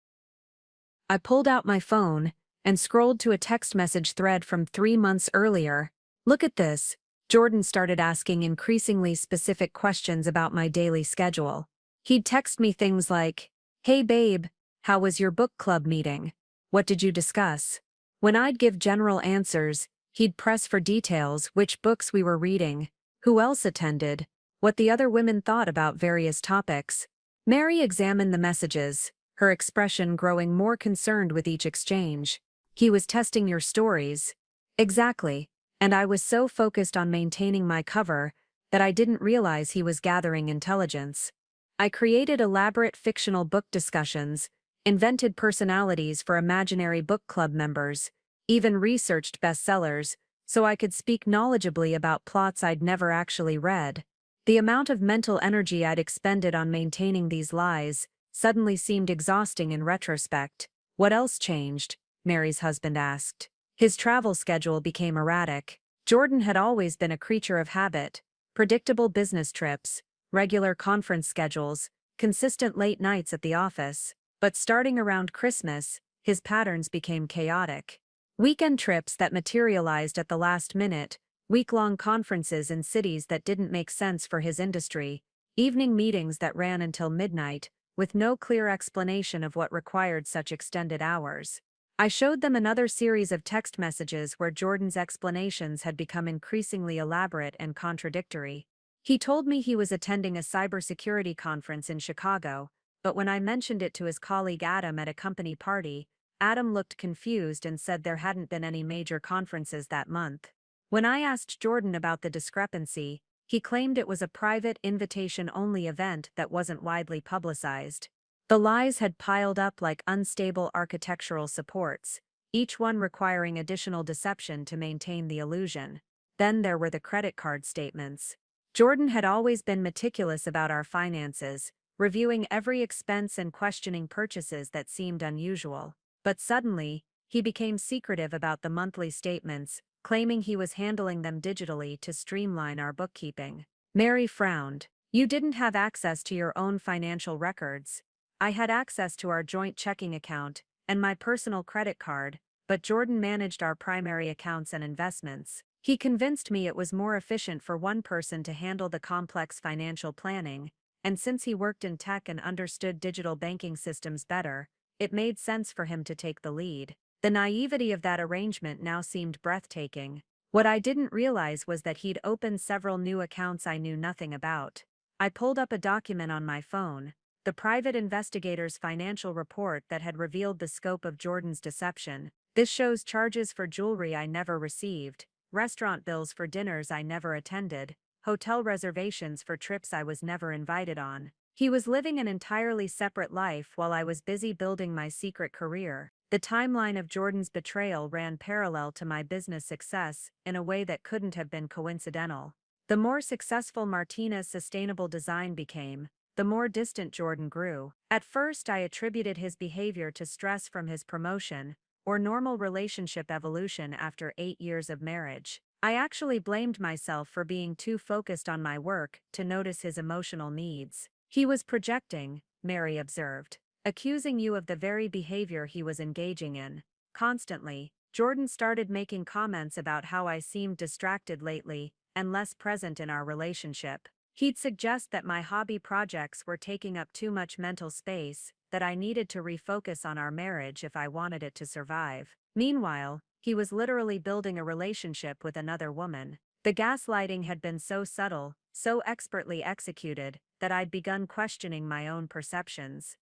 I pulled out my phone and scrolled to a text message thread from 3 months earlier. Look at this. Jordan started asking increasingly specific questions about my daily schedule. He'd text me things like, "Hey babe, how was your book club meeting? What did you discuss?" When I'd give general answers, he'd press for details: which books we were reading, who else attended, what the other women thought about various topics. Mary examined the messages, her expression growing more concerned with each exchange. "He was testing your stories." Exactly, and I was so focused on maintaining my cover that I didn't realize he was gathering intelligence. I created elaborate fictional book discussions, invented personalities for imaginary book club members, even researched bestsellers, so I could speak knowledgeably about plots I'd never actually read. The amount of mental energy I'd expended on maintaining these lies suddenly seemed exhausting in retrospect. "What else changed?" Mary's husband asked. His travel schedule became erratic. Jordan had always been a creature of habit: predictable business trips, regular conference schedules, consistent late nights at the office. But starting around Christmas, his patterns became chaotic. Weekend trips that materialized at the last minute, week-long conferences in cities that didn't make sense for his industry, evening meetings that ran until midnight, with no clear explanation of what required such extended hours. I showed them another series of text messages where Jordan's explanations had become increasingly elaborate and contradictory. He told me he was attending a cybersecurity conference in Chicago, but when I mentioned it to his colleague Adam at a company party, Adam looked confused and said there hadn't been any major conferences that month. When I asked Jordan about the discrepancy, he claimed it was a private invitation-only event that wasn't widely publicized. The lies had piled up like unstable architectural supports, each one requiring additional deception to maintain the illusion. Then there were the credit card statements. Jordan had always been meticulous about our finances, reviewing every expense and questioning purchases that seemed unusual. But suddenly, he became secretive about the monthly statements, claiming he was handling them digitally to streamline our bookkeeping. Mary frowned. "You didn't have access to your own financial records." "I had access to our joint checking account and my personal credit card, but Jordan managed our primary accounts and investments. He convinced me it was more efficient for one person to handle the complex financial planning, and since he worked in tech and understood digital banking systems better, it made sense for him to take the lead." The naivety of that arrangement now seemed breathtaking. What I didn't realize was that he'd opened several new accounts I knew nothing about. I pulled up a document on my phone, the private investigator's financial report that had revealed the scope of Jordan's deception. "This shows charges for jewelry I never received, restaurant bills for dinners I never attended, hotel reservations for trips I was never invited on." He was living an entirely separate life while I was busy building my secret career. The timeline of Jordan's betrayal ran parallel to my business success in a way that couldn't have been coincidental. The more successful Martina's sustainable design became, the more distant Jordan grew. At first I attributed his behavior to stress from his promotion, or normal relationship evolution after 8 years of marriage. I actually blamed myself for being too focused on my work to notice his emotional needs. "He was projecting," Mary observed, "accusing you of the very behavior he was engaging in." Constantly, Jordan started making comments about how I seemed distracted lately and less present in our relationship. He'd suggest that my hobby projects were taking up too much mental space, that I needed to refocus on our marriage if I wanted it to survive. Meanwhile, he was literally building a relationship with another woman. The gaslighting had been so subtle, so expertly executed, that I'd begun questioning my own perceptions.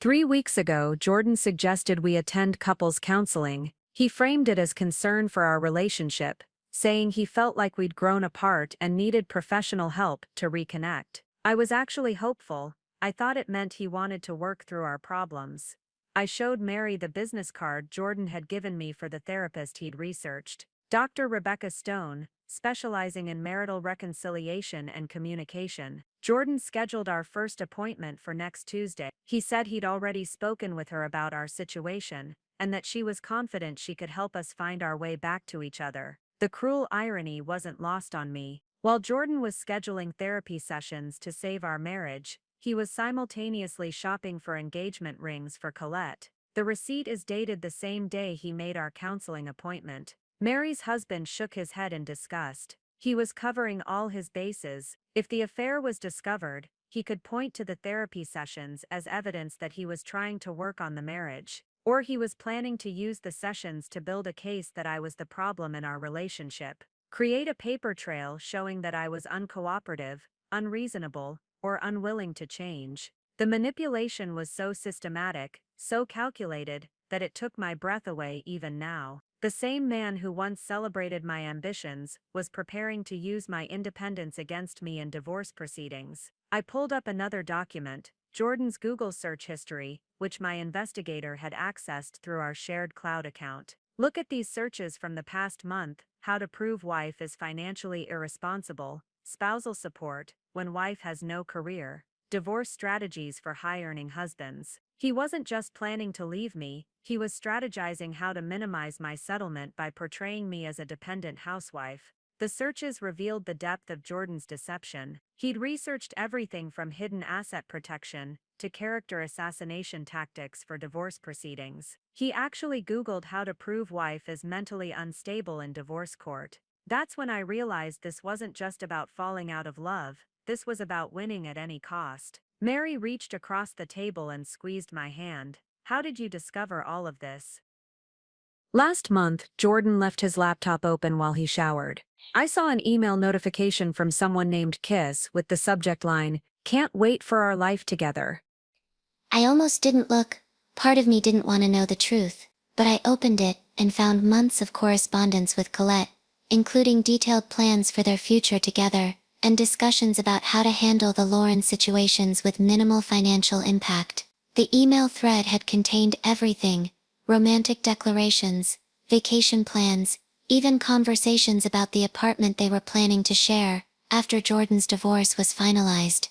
3 weeks ago, Jordan suggested we attend couples counseling. He framed it as concern for our relationship, saying he felt like we'd grown apart and needed professional help to reconnect. I was actually hopeful. I thought it meant he wanted to work through our problems. I showed Mary the business card Jordan had given me for the therapist he'd researched. Dr. Rebecca Stone, specializing in marital reconciliation and communication. Jordan scheduled our first appointment for next Tuesday. He said he'd already spoken with her about our situation, and that she was confident she could help us find our way back to each other. The cruel irony wasn't lost on me. While Jordan was scheduling therapy sessions to save our marriage, he was simultaneously shopping for engagement rings for Colette. The receipt is dated the same day he made our counseling appointment. Mary's husband shook his head in disgust. He was covering all his bases. If the affair was discovered, he could point to the therapy sessions as evidence that he was trying to work on the marriage. Or he was planning to use the sessions to build a case that I was the problem in our relationship. Create a paper trail showing that I was uncooperative, unreasonable, or unwilling to change. The manipulation was so systematic, so calculated, that it took my breath away even now. The same man who once celebrated my ambitions was preparing to use my independence against me in divorce proceedings. I pulled up another document, Jordan's Google search history, which my investigator had accessed through our shared cloud account. Look at these searches from the past month: how to prove wife is financially irresponsible, spousal support when wife has no career, divorce strategies for high-earning husbands. He wasn't just planning to leave me, he was strategizing how to minimize my settlement by portraying me as a dependent housewife. The searches revealed the depth of Jordan's deception. He'd researched everything from hidden asset protection to character assassination tactics for divorce proceedings. He actually Googled how to prove wife is mentally unstable in divorce court. That's when I realized this wasn't just about falling out of love, this was about winning at any cost. Mary reached across the table and squeezed my hand. How did you discover all of this? Last month, Jordan left his laptop open while he showered. I saw an email notification from someone named Kiss with the subject line, "Can't wait for our life together." I almost didn't look. Part of me didn't want to know the truth, but I opened it and found months of correspondence with Colette, including detailed plans for their future together, and discussions about how to handle the Lauren situations with minimal financial impact. The email thread had contained everything: romantic declarations, vacation plans, even conversations about the apartment they were planning to share after Jordan's divorce was finalized.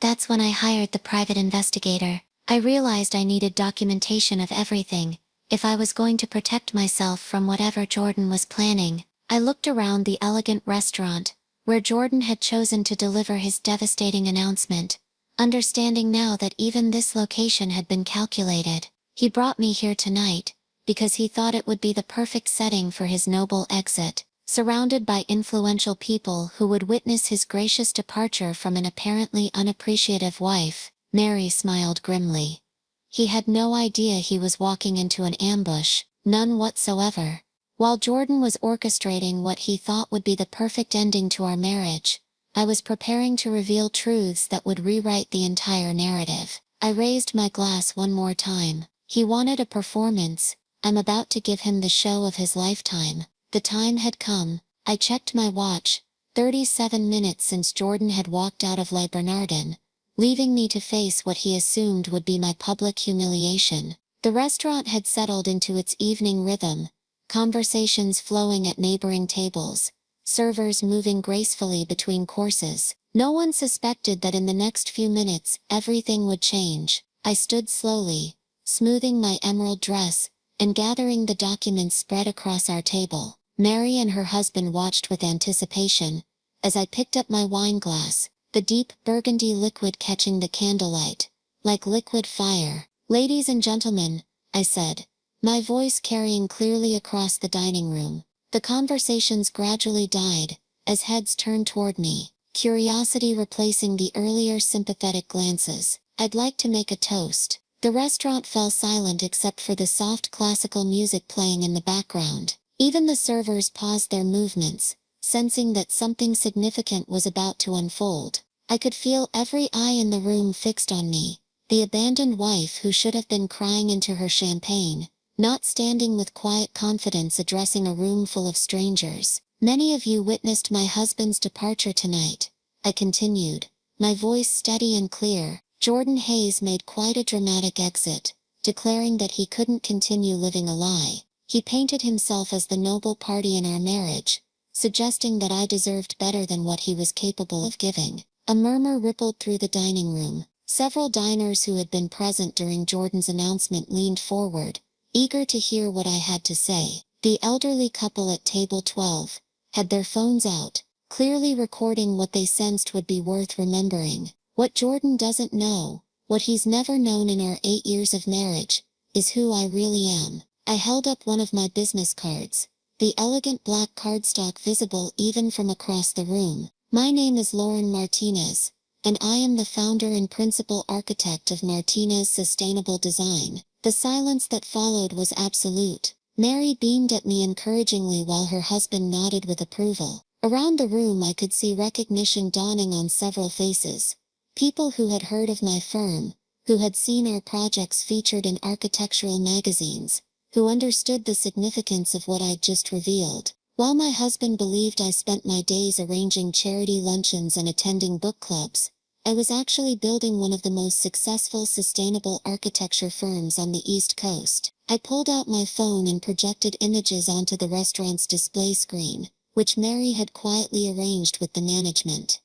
That's when I hired the private investigator. I realized I needed documentation of everything, if I was going to protect myself from whatever Jordan was planning. I looked around the elegant restaurant, where Jordan had chosen to deliver his devastating announcement, understanding now that even this location had been calculated. He brought me here tonight, because he thought it would be the perfect setting for his noble exit, surrounded by influential people who would witness his gracious departure from an apparently unappreciative wife. Mary smiled grimly. He had no idea he was walking into an ambush, none whatsoever. While Jordan was orchestrating what he thought would be the perfect ending to our marriage, I was preparing to reveal truths that would rewrite the entire narrative. I raised my glass one more time. He wanted a performance. I'm about to give him the show of his lifetime. The time had come. I checked my watch. 37 minutes since Jordan had walked out of Le Bernardin, leaving me to face what he assumed would be my public humiliation. The restaurant had settled into its evening rhythm, conversations flowing at neighboring tables, servers moving gracefully between courses. No one suspected that in the next few minutes everything would change. I stood slowly, smoothing my emerald dress, and gathering the documents spread across our table. Mary and her husband watched with anticipation, as I picked up my wine glass, the deep burgundy liquid catching the candlelight, like liquid fire. "Ladies and gentlemen," I said, my voice carrying clearly across the dining room. The conversations gradually died, as heads turned toward me, curiosity replacing the earlier sympathetic glances. "I'd like to make a toast." The restaurant fell silent except for the soft classical music playing in the background. Even the servers paused their movements, sensing that something significant was about to unfold. I could feel every eye in the room fixed on me, the abandoned wife who should have been crying into her champagne, not standing with quiet confidence addressing a room full of strangers. "Many of you witnessed my husband's departure tonight," I continued, my voice steady and clear. "Jordan Hayes made quite a dramatic exit, declaring that he couldn't continue living a lie. He painted himself as the noble party in our marriage, suggesting that I deserved better than what he was capable of giving." A murmur rippled through the dining room. Several diners who had been present during Jordan's announcement leaned forward, eager to hear what I had to say. The elderly couple at table 12 had their phones out, clearly recording what they sensed would be worth remembering. What Jordan doesn't know, what he's never known in our 8 years of marriage, is who I really am. I held up one of my business cards, the elegant black cardstock visible even from across the room. My name is Lauren Martinez, and I am the founder and principal architect of Martinez Sustainable Design. The silence that followed was absolute. Mary beamed at me encouragingly while her husband nodded with approval. Around the room I could see recognition dawning on several faces. People who had heard of my firm, who had seen our projects featured in architectural magazines, who understood the significance of what I'd just revealed. While my husband believed I spent my days arranging charity luncheons and attending book clubs, I was actually building one of the most successful sustainable architecture firms on the East Coast. I pulled out my phone and projected images onto the restaurant's display screen, which Mary had quietly arranged with the management.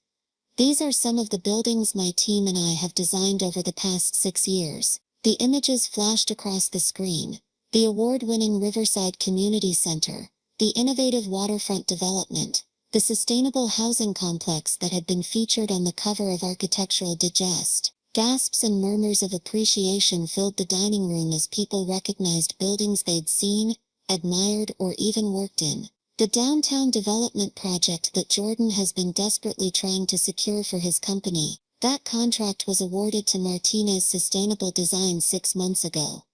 These are some of the buildings my team and I have designed over the past 6 years. The images flashed across the screen. The award-winning Riverside Community Center, the innovative waterfront development, the sustainable housing complex that had been featured on the cover of Architectural Digest. Gasps and murmurs of appreciation filled the dining room as people recognized buildings they'd seen, admired, or even worked in. The downtown development project that Jordan has been desperately trying to secure for his company, that contract was awarded to Martinez Sustainable Design 6 months ago.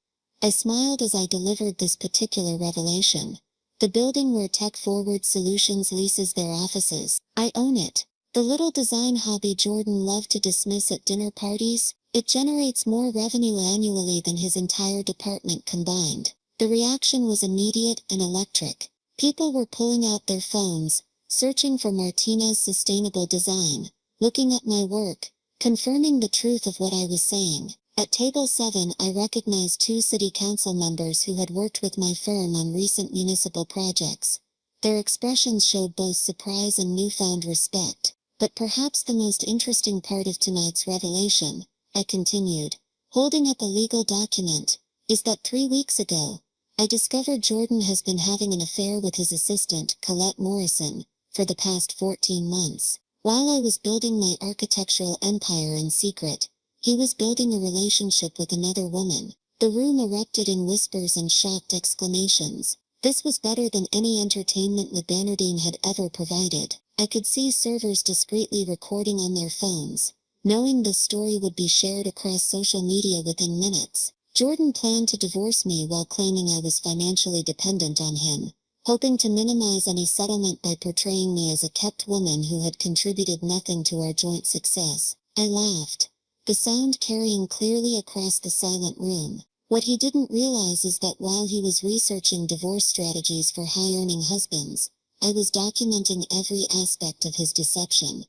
I smiled as I delivered this particular revelation. The building where Tech Forward Solutions leases their offices. I own it. The little design hobby Jordan loved to dismiss at dinner parties, it generates more revenue annually than his entire department combined. The reaction was immediate and electric. People were pulling out their phones, searching for Martinez Sustainable Design, looking at my work, confirming the truth of what I was saying. At table 7 I recognized 2 city council members who had worked with my firm on recent municipal projects. Their expressions showed both surprise and newfound respect. But perhaps the most interesting part of tonight's revelation, I continued, holding up a legal document, is that 3 weeks ago, I discovered Jordan has been having an affair with his assistant, Colette Morrison, for the past 14 months. While I was building my architectural empire in secret, he was building a relationship with another woman. The room erupted in whispers and shocked exclamations. This was better than any entertainment the Bernardin had ever provided. I could see servers discreetly recording on their phones, knowing the story would be shared across social media within minutes. Jordan planned to divorce me while claiming I was financially dependent on him, hoping to minimize any settlement by portraying me as a kept woman who had contributed nothing to our joint success. I laughed, the sound carrying clearly across the silent room. What he didn't realize is that while he was researching divorce strategies for high-earning husbands, I was documenting every aspect of his deception.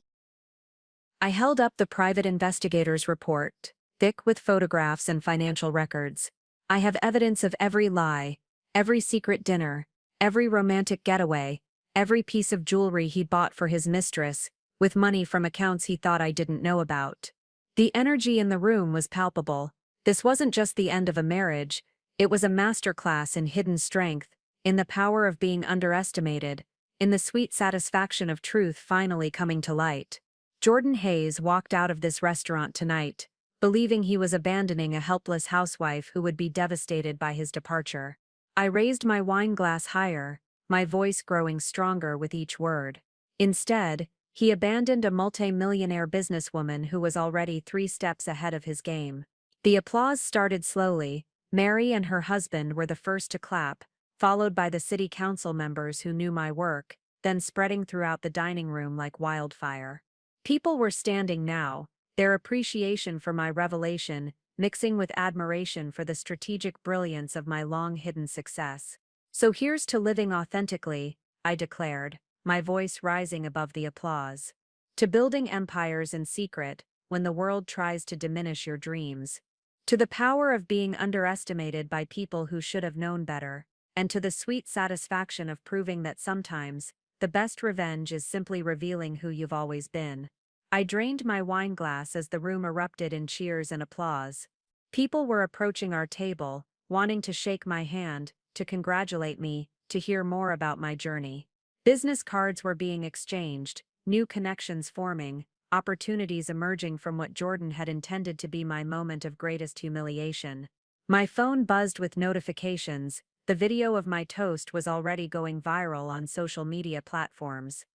I held up the private investigator's report, thick with photographs and financial records. I have evidence of every lie, every secret dinner, every romantic getaway, every piece of jewelry he bought for his mistress, with money from accounts he thought I didn't know about. The energy in the room was palpable. This wasn't just the end of a marriage, it was a masterclass in hidden strength, in the power of being underestimated, in the sweet satisfaction of truth finally coming to light. Jordan Hayes walked out of this restaurant tonight, believing he was abandoning a helpless housewife who would be devastated by his departure. I raised my wine glass higher, my voice growing stronger with each word. Instead, he abandoned a multi-millionaire businesswoman who was already 3 steps ahead of his game. The applause started slowly. Mary and her husband were the first to clap, followed by the city council members who knew my work, then spreading throughout the dining room like wildfire. People were standing now, their appreciation for my revelation mixing with admiration for the strategic brilliance of my long-hidden success. "So here's to living authentically," I declared, my voice rising above the applause. "To building empires in secret when the world tries to diminish your dreams. To the power of being underestimated by people who should have known better, and to the sweet satisfaction of proving that sometimes, the best revenge is simply revealing who you've always been." I drained my wine glass as the room erupted in cheers and applause. People were approaching our table, wanting to shake my hand, to congratulate me, to hear more about my journey. Business cards were being exchanged, new connections forming, opportunities emerging from what Jordan had intended to be my moment of greatest humiliation. My phone buzzed with notifications. The video of my toast was already going viral on social media platforms.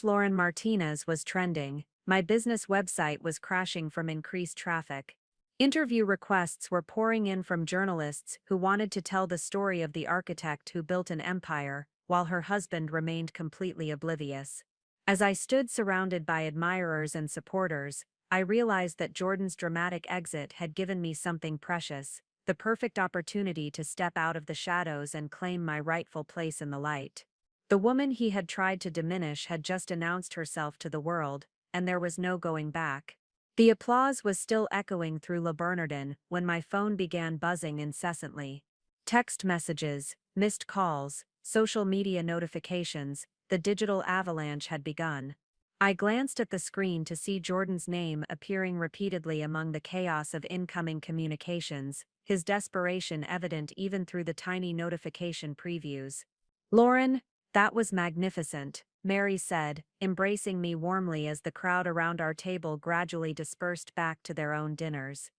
#Lauren Martinez was trending. My business website was crashing from increased traffic. Interview requests were pouring in from journalists who wanted to tell the story of the architect who built an empire, while her husband remained completely oblivious. As I stood surrounded by admirers and supporters, I realized that Jordan's dramatic exit had given me something precious, the perfect opportunity to step out of the shadows and claim my rightful place in the light. The woman he had tried to diminish had just announced herself to the world, and there was no going back. The applause was still echoing through Bernardin when my phone began buzzing incessantly. Text messages, missed calls, social media notifications, the digital avalanche had begun. I glanced at the screen to see Jordan's name appearing repeatedly among the chaos of incoming communications, his desperation evident even through the tiny notification previews. "Lauren, that was magnificent," Mary said, embracing me warmly as the crowd around our table gradually dispersed back to their own dinners.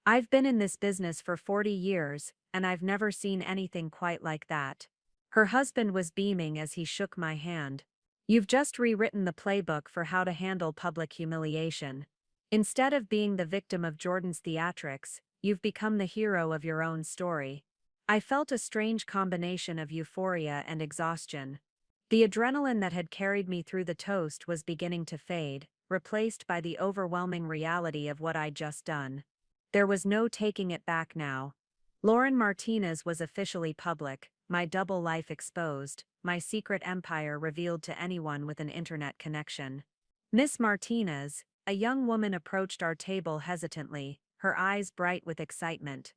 "I've been in this business for 40 years, and I've never seen anything quite like that." Her husband was beaming as he shook my hand. "You've just rewritten the playbook for how to handle public humiliation. Instead of being the victim of Jordan's theatrics, you've become the hero of your own story." I felt a strange combination of euphoria and exhaustion. The adrenaline that had carried me through the toast was beginning to fade, replaced by the overwhelming reality of what I'd just done. There was no taking it back now. Lauren Martinez was officially public, my double life exposed, my secret empire revealed to anyone with an internet connection. Miss Martinez, a young woman, approached our table hesitantly, her eyes bright with excitement.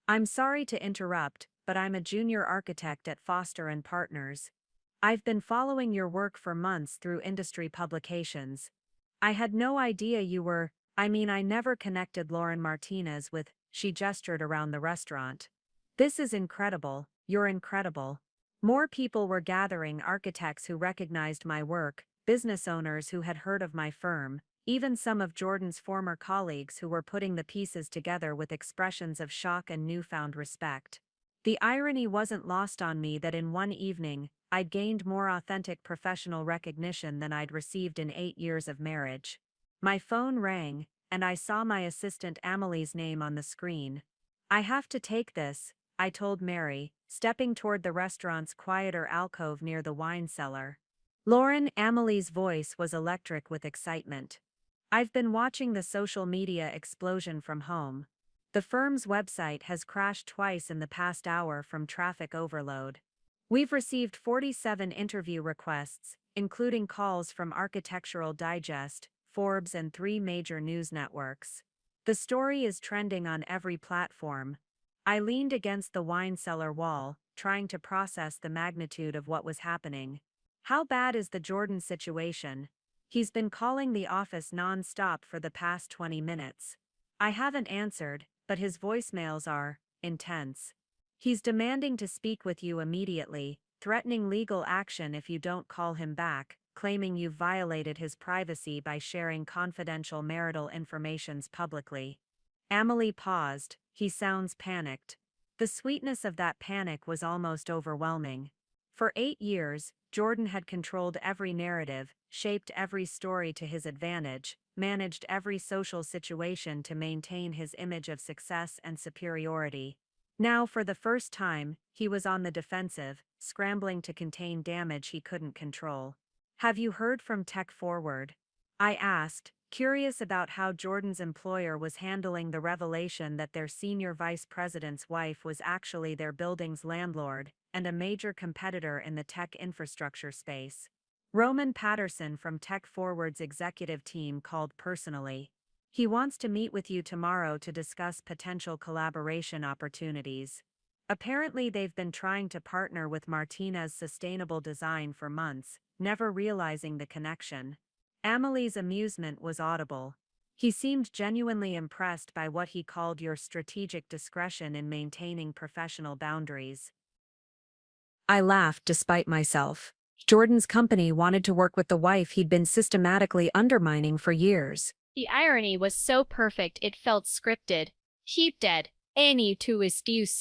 "I'm sorry to interrupt, but I'm a junior architect at Foster & Partners. I've been following your work for months through industry publications. I had no idea you were, I never connected Lauren Martinez with," she gestured around the restaurant. "This is incredible, you're incredible." More people were gathering, architects who recognized my work, business owners who had heard of my firm, even some of Jordan's former colleagues who were putting the pieces together with expressions of shock and newfound respect. The irony wasn't lost on me that in one evening, I'd gained more authentic professional recognition than I'd received in 8 years of marriage. My phone rang, and I saw my assistant Amelie's name on the screen. "I have to take this," I told Mary, stepping toward the restaurant's quieter alcove near the wine cellar. "Lauren," Amelie's voice was electric with excitement. "I've been watching the social media explosion from home. The firm's website has crashed twice in the past hour from traffic overload. We've received 47 interview requests, including calls from Architectural Digest, Forbes, and 3 major news networks. The story is trending on every platform." I leaned against the wine cellar wall, trying to process the magnitude of what was happening. "How bad is the Jordan situation?" "He's been calling the office non-stop for the past 20 minutes. I haven't answered, but his voicemails are intense. He's demanding to speak with you immediately, threatening legal action if you don't call him back, claiming you've violated his privacy by sharing confidential marital information publicly." Amelie paused. "He sounds panicked." The sweetness of that panic was almost overwhelming. For 8 years, Jordan had controlled every narrative, shaped every story to his advantage, managed every social situation to maintain his image of success and superiority. Now, for the first time, he was on the defensive, scrambling to contain damage he couldn't control. "Have you heard from Tech Forward?" I asked, curious about how Jordan's employer was handling the revelation that their senior vice president's wife was actually their building's landlord and a major competitor in the tech infrastructure space. Roman Patterson from Tech Forward's executive team called personally. "He wants to meet with you tomorrow to discuss potential collaboration opportunities." Apparently they've been trying to partner with Martinez Sustainable Design for months, never realizing the connection. Amelie's amusement was audible. He seemed genuinely impressed by what he called your strategic discretion in maintaining professional boundaries. I laughed despite myself. Jordan's company wanted to work with the wife he'd been systematically undermining for years. The irony was so perfect it felt scripted. Sheep dead. Any to excuse.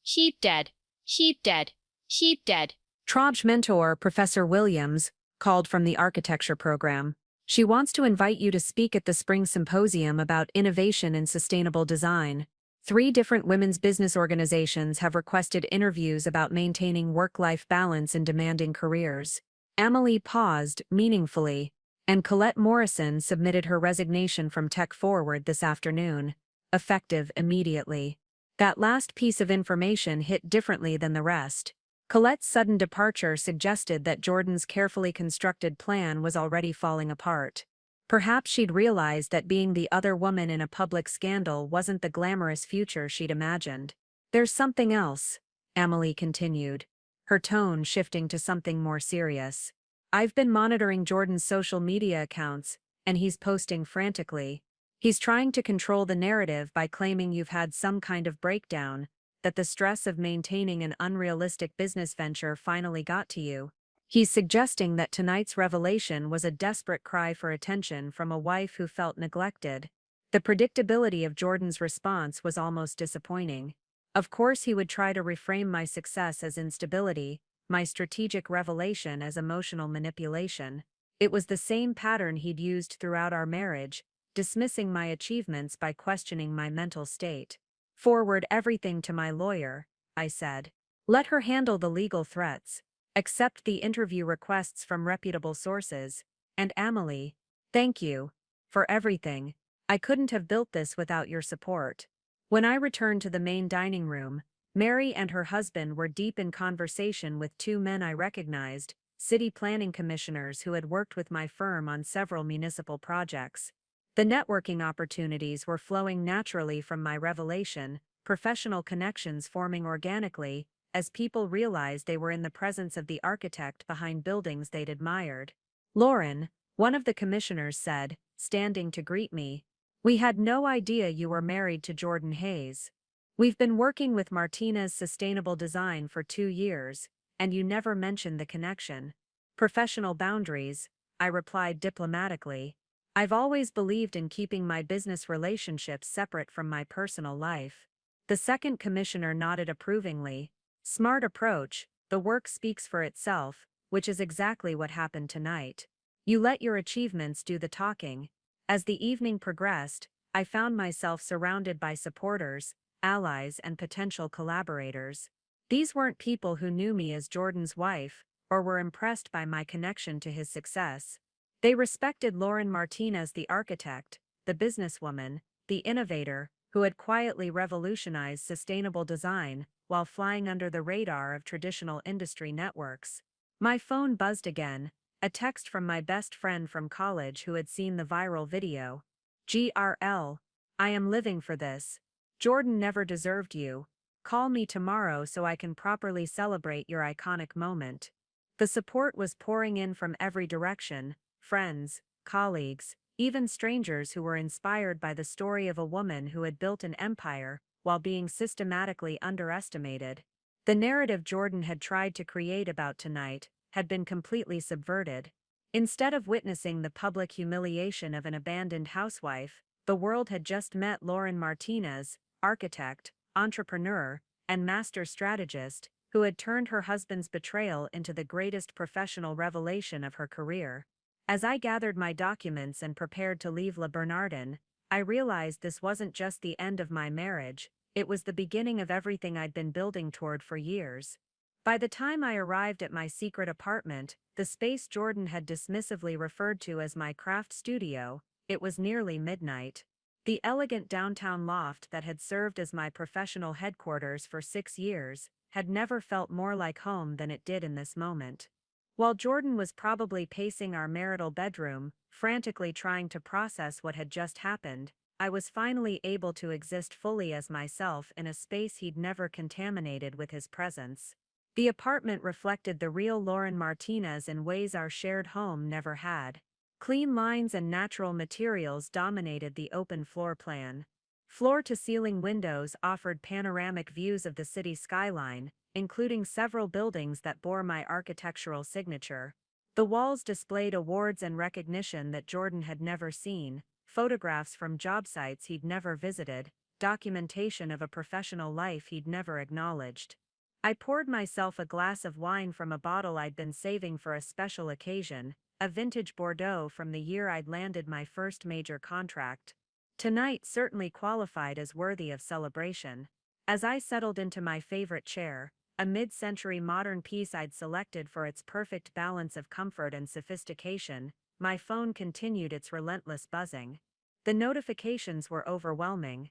Sheep dead. Sheep dead. Sheep dead. Traub's mentor, Professor Williams, called from the architecture program. She wants to invite you to speak at the spring symposium about innovation in sustainable design. 3 different women's business organizations have requested interviews about maintaining work-life balance in demanding careers. Amelie paused, meaningfully, and Colette Morrison submitted her resignation from Tech Forward this afternoon, effective immediately. That last piece of information hit differently than the rest. Colette's sudden departure suggested that Jordan's carefully constructed plan was already falling apart. Perhaps she'd realized that being the other woman in a public scandal wasn't the glamorous future she'd imagined. There's something else, Amelie continued, her tone shifting to something more serious. I've been monitoring Jordan's social media accounts, and he's posting frantically. He's trying to control the narrative by claiming you've had some kind of breakdown, that the stress of maintaining an unrealistic business venture finally got to you. He's suggesting that tonight's revelation was a desperate cry for attention from a wife who felt neglected. The predictability of Jordan's response was almost disappointing. Of course he would try to reframe my success as instability, my strategic revelation as emotional manipulation. It was the same pattern he'd used throughout our marriage, dismissing my achievements by questioning my mental state. Forward everything to my lawyer, I said. Let her handle the legal threats. Accept the interview requests from reputable sources. And Amelie, thank you for everything. I couldn't have built this without your support. When I returned to the main dining room, Mary and her husband were deep in conversation with 2 men I recognized, city planning commissioners who had worked with my firm on several municipal projects. The networking opportunities were flowing naturally from my revelation, professional connections forming organically, as people realized they were in the presence of the architect behind buildings they'd admired. Lauren, one of the commissioners said, standing to greet me, we had no idea you were married to Jordan Hayes. We've been working with Martinez Sustainable Design for 2 years, and you never mentioned the connection. Professional boundaries, I replied diplomatically. I've always believed in keeping my business relationships separate from my personal life. The second commissioner nodded approvingly. Smart approach, the work speaks for itself, which is exactly what happened tonight. You let your achievements do the talking. As the evening progressed, I found myself surrounded by supporters, allies, and potential collaborators. These weren't people who knew me as Jordan's wife, or were impressed by my connection to his success. They respected Lauren Martinez, the architect, the businesswoman, the innovator, who had quietly revolutionized sustainable design while flying under the radar of traditional industry networks. My phone buzzed again, a text from my best friend from college who had seen the viral video. GRL, I am living for this. Jordan never deserved you. Call me tomorrow so I can properly celebrate your iconic moment. The support was pouring in from every direction, friends, colleagues, even strangers who were inspired by the story of a woman who had built an empire while being systematically underestimated. The narrative Jordan had tried to create about tonight had been completely subverted. Instead of witnessing the public humiliation of an abandoned housewife, the world had just met Lauren Martinez, architect, entrepreneur, and master strategist, who had turned her husband's betrayal into the greatest professional revelation of her career. As I gathered my documents and prepared to leave Le Bernardin, I realized this wasn't just the end of my marriage, it was the beginning of everything I'd been building toward for years. By the time I arrived at my secret apartment, the space Jordan had dismissively referred to as my craft studio, it was nearly midnight. The elegant downtown loft that had served as my professional headquarters for 6 years had never felt more like home than it did in this moment. While Jordan was probably pacing our marital bedroom, frantically trying to process what had just happened, I was finally able to exist fully as myself in a space he'd never contaminated with his presence. The apartment reflected the real Lauren Martinez in ways our shared home never had. Clean lines and natural materials dominated the open floor plan. Floor-to-ceiling windows offered panoramic views of the city skyline, including several buildings that bore my architectural signature. The walls displayed awards and recognition that Jordan had never seen, photographs from job sites he'd never visited, documentation of a professional life he'd never acknowledged. I poured myself a glass of wine from a bottle I'd been saving for a special occasion, a vintage Bordeaux from the year I'd landed my first major contract. Tonight certainly qualified as worthy of celebration. As I settled into my favorite chair, a mid-century modern piece I'd selected for its perfect balance of comfort and sophistication, my phone continued its relentless buzzing. The notifications were overwhelming.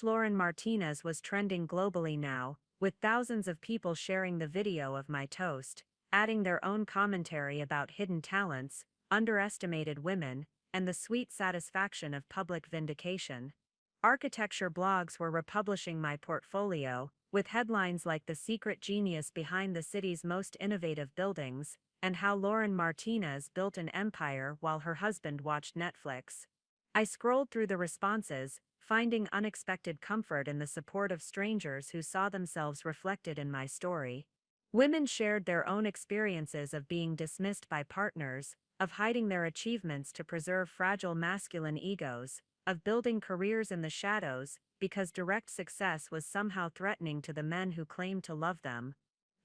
Lauren Martinez was trending globally now, with thousands of people sharing the video of my toast, adding their own commentary about hidden talents, underestimated women, and the sweet satisfaction of public vindication. Architecture blogs were republishing my portfolio, with headlines like "The Secret Genius Behind the City's Most Innovative Buildings," and how Lauren Martinez built an empire while her husband watched Netflix. I scrolled through the responses, finding unexpected comfort in the support of strangers who saw themselves reflected in my story. Women shared their own experiences of being dismissed by partners, of hiding their achievements to preserve fragile masculine egos, of building careers in the shadows because direct success was somehow threatening to the men who claimed to love them.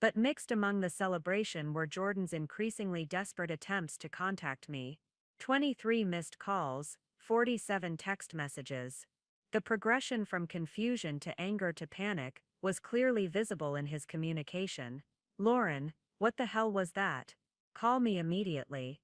But mixed among the celebration were Jordan's increasingly desperate attempts to contact me. 23 missed calls, 47 text messages. The progression from confusion to anger to panic was clearly visible in his communication. "Lauren, what the hell was that? Call me immediately."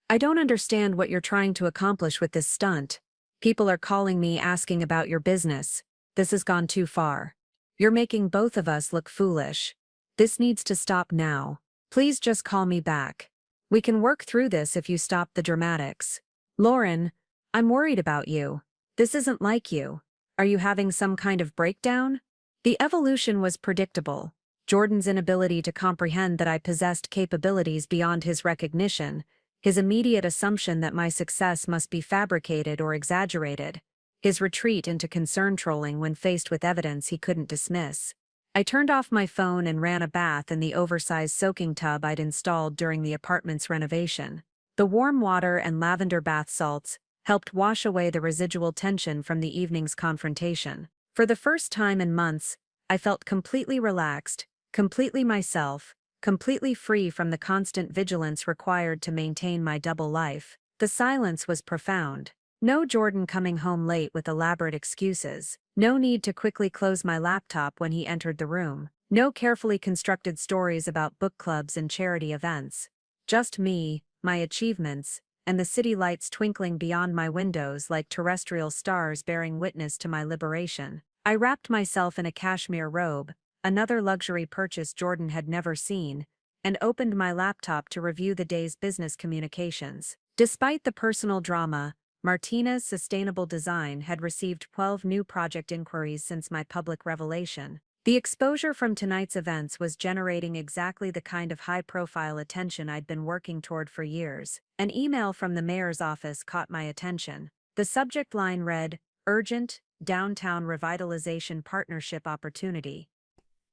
"I don't understand what you're trying to accomplish with this stunt. People are calling me asking about your business. This has gone too far. You're making both of us look foolish. This needs to stop now. Please just call me back. We can work through this if you stop the dramatics. Lauren, I'm worried about you. This isn't like you. Are you having some kind of breakdown?" The evolution was predictable. Jordan's inability to comprehend that I possessed capabilities beyond his recognition, his immediate assumption that my success must be fabricated or exaggerated, his retreat into concern trolling when faced with evidence he couldn't dismiss. I turned off my phone and ran a bath in the oversized soaking tub I'd installed during the apartment's renovation. The warm water and lavender bath salts helped wash away the residual tension from the evening's confrontation. For the first time in months, I felt completely relaxed, completely myself, completely free from the constant vigilance required to maintain my double life. The silence was profound. No Jordan coming home late with elaborate excuses. No need to quickly close my laptop when he entered the room. No carefully constructed stories about book clubs and charity events. Just me, my achievements, and the city lights twinkling beyond my windows like terrestrial stars bearing witness to my liberation. I wrapped myself in a cashmere robe, another luxury purchase Jordan had never seen, and opened my laptop to review the day's business communications. Despite the personal drama, Martinez Sustainable Design had received 12 new project inquiries since my public revelation. The exposure from tonight's events was generating exactly the kind of high-profile attention I'd been working toward for years. An email from the mayor's office caught my attention. The subject line read, "Urgent, Downtown Revitalization Partnership Opportunity."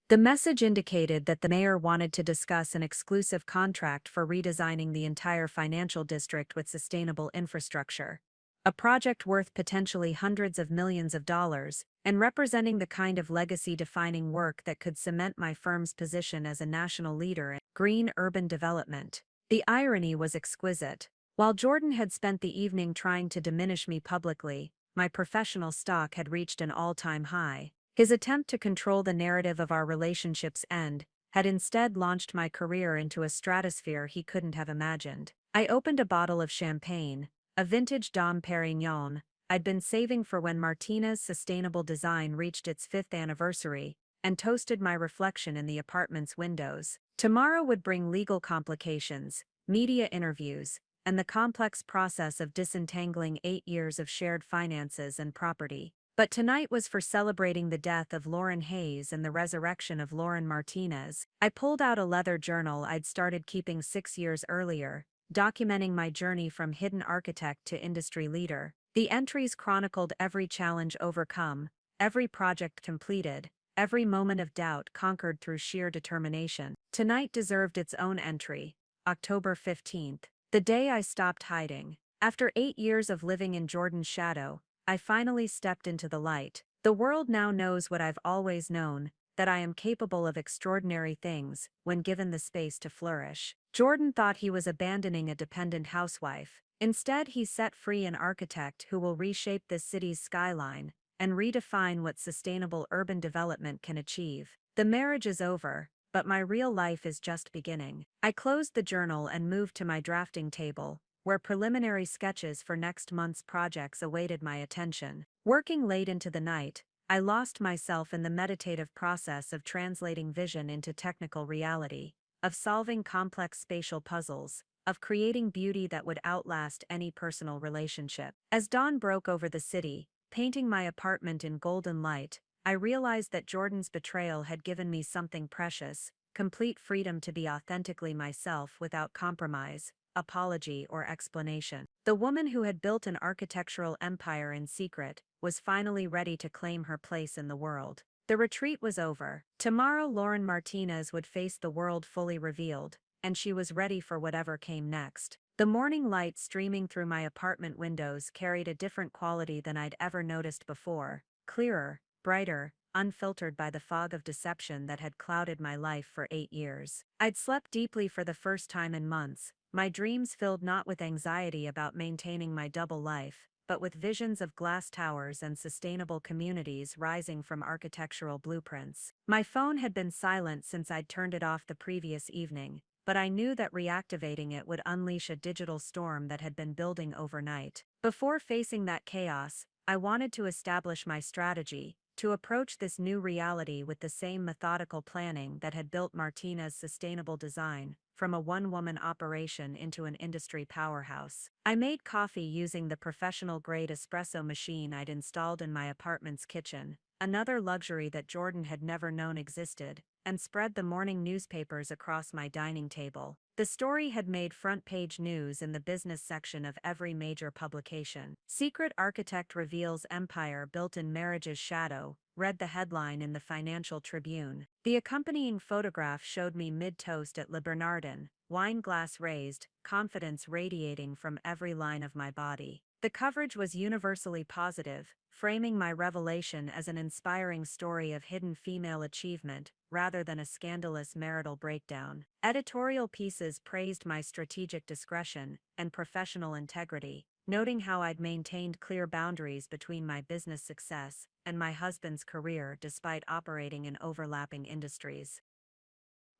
The message indicated that the mayor wanted to discuss an exclusive contract for redesigning the entire financial district with sustainable infrastructure. A project worth potentially hundreds of millions of dollars, and representing the kind of legacy-defining work that could cement my firm's position as a national leader in green urban development. The irony was exquisite. While Jordan had spent the evening trying to diminish me publicly, my professional stock had reached an all-time high. His attempt to control the narrative of our relationship's end had instead launched my career into a stratosphere he couldn't have imagined. I opened a bottle of champagne, a vintage Dom Perignon I'd been saving for when Martinez Sustainable Design reached its 5th anniversary, and toasted my reflection in the apartment's windows. Tomorrow would bring legal complications, media interviews, and the complex process of disentangling 8 years of shared finances and property. But tonight was for celebrating the death of Lauren Hayes and the resurrection of Lauren Martinez. I pulled out a leather journal I'd started keeping 6 years earlier, documenting my journey from hidden architect to industry leader. The entries chronicled every challenge overcome, every project completed, every moment of doubt conquered through sheer determination. Tonight deserved its own entry, October 15th, the day I stopped hiding. After 8 years of living in Jordan's shadow, I finally stepped into the light. The world now knows what I've always known, that I am capable of extraordinary things when given the space to flourish. Jordan thought he was abandoning a dependent housewife. Instead, he set free an architect who will reshape this city's skyline and redefine what sustainable urban development can achieve. The marriage is over, but my real life is just beginning. I closed the journal and moved to my drafting table, where preliminary sketches for next month's projects awaited my attention. Working late into the night, I lost myself in the meditative process of translating vision into technical reality, of solving complex spatial puzzles, of creating beauty that would outlast any personal relationship. As dawn broke over the city, painting my apartment in golden light, I realized that Jordan's betrayal had given me something precious, complete freedom to be authentically myself without compromise, apology, or explanation. The woman who had built an architectural empire in secret was finally ready to claim her place in the world. The retreat was over. Tomorrow Lauren Martinez would face the world fully revealed, and she was ready for whatever came next. The morning light streaming through my apartment windows carried a different quality than I'd ever noticed before, clearer, brighter, unfiltered by the fog of deception that had clouded my life for 8 years. I'd slept deeply for the first time in months, my dreams filled not with anxiety about maintaining my double life, but with visions of glass towers and sustainable communities rising from architectural blueprints. My phone had been silent since I'd turned it off the previous evening, but I knew that reactivating it would unleash a digital storm that had been building overnight. Before facing that chaos, I wanted to establish my strategy, to approach this new reality with the same methodical planning that had built Martinez's sustainable design, from a one-woman operation into an industry powerhouse. I made coffee using the professional-grade espresso machine I'd installed in my apartment's kitchen, another luxury that Jordan had never known existed, and spread the morning newspapers across my dining table. The story had made front-page news in the business section of every major publication. "Secret Architect Reveals Empire Built in Marriage's Shadow," read the headline in the Financial Tribune. The accompanying photograph showed me mid-toast at Le Bernardin, wine glass raised, confidence radiating from every line of my body. The coverage was universally positive, framing my revelation as an inspiring story of hidden female achievement, rather than a scandalous marital breakdown. Editorial pieces praised my strategic discretion and professional integrity, noting how I'd maintained clear boundaries between my business success and my husband's career despite operating in overlapping industries.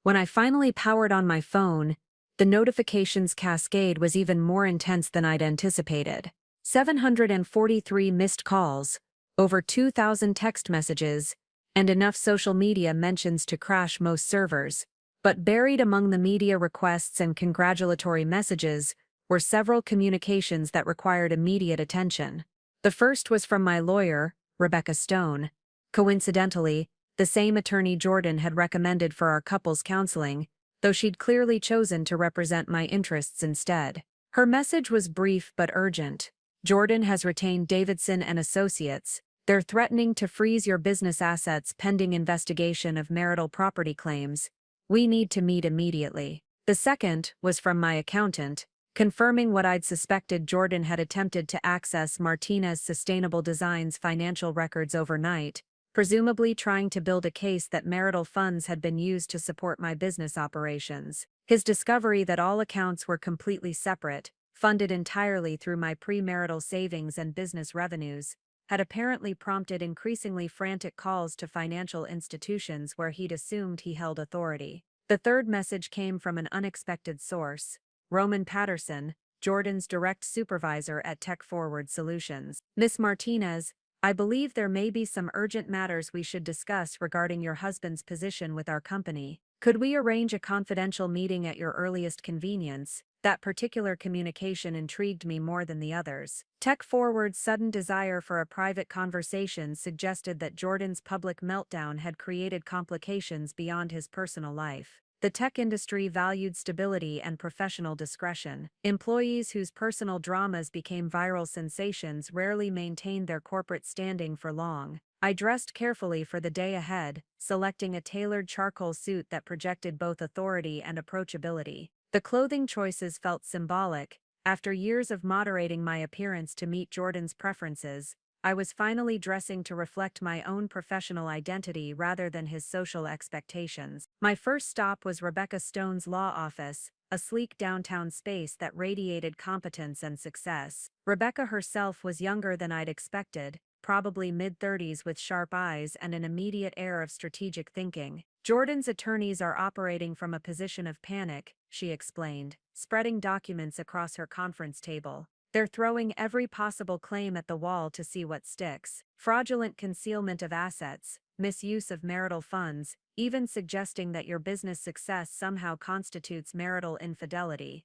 When I finally powered on my phone, the notifications cascade was even more intense than I'd anticipated. 743 missed calls, over 2,000 text messages, and enough social media mentions to crash most servers. But buried among the media requests and congratulatory messages were several communications that required immediate attention. The first was from my lawyer, Rebecca Stone. Coincidentally, the same attorney Jordan had recommended for our couple's counseling, though she'd clearly chosen to represent my interests instead. Her message was brief but urgent. "Jordan has retained Davidson and Associates. They're threatening to freeze your business assets pending investigation of marital property claims. We need to meet immediately." The second was from my accountant, confirming what I'd suspected. Jordan had attempted to access Martinez Sustainable Design's financial records overnight, presumably trying to build a case that marital funds had been used to support my business operations. His discovery that all accounts were completely separate, funded entirely through my premarital savings and business revenues, had apparently prompted increasingly frantic calls to financial institutions where he'd assumed he held authority. The third message came from an unexpected source, Roman Patterson, Jordan's direct supervisor at Tech Forward Solutions. "Miss Martinez, I believe there may be some urgent matters we should discuss regarding your husband's position with our company. Could we arrange a confidential meeting at your earliest convenience?" That particular communication intrigued me more than the others. Tech Forward's sudden desire for a private conversation suggested that Jordan's public meltdown had created complications beyond his personal life. The tech industry valued stability and professional discretion. Employees whose personal dramas became viral sensations rarely maintained their corporate standing for long. I dressed carefully for the day ahead, selecting a tailored charcoal suit that projected both authority and approachability. The clothing choices felt symbolic. After years of moderating my appearance to meet Jordan's preferences, I was finally dressing to reflect my own professional identity rather than his social expectations. My first stop was Rebecca Stone's law office, a sleek downtown space that radiated competence and success. Rebecca herself was younger than I'd expected, probably mid-30s with sharp eyes and an immediate air of strategic thinking. Jordan's attorneys are operating from a position of panic, she explained, spreading documents across her conference table. They're throwing every possible claim at the wall to see what sticks. Fraudulent concealment of assets, misuse of marital funds, even suggesting that your business success somehow constitutes marital infidelity.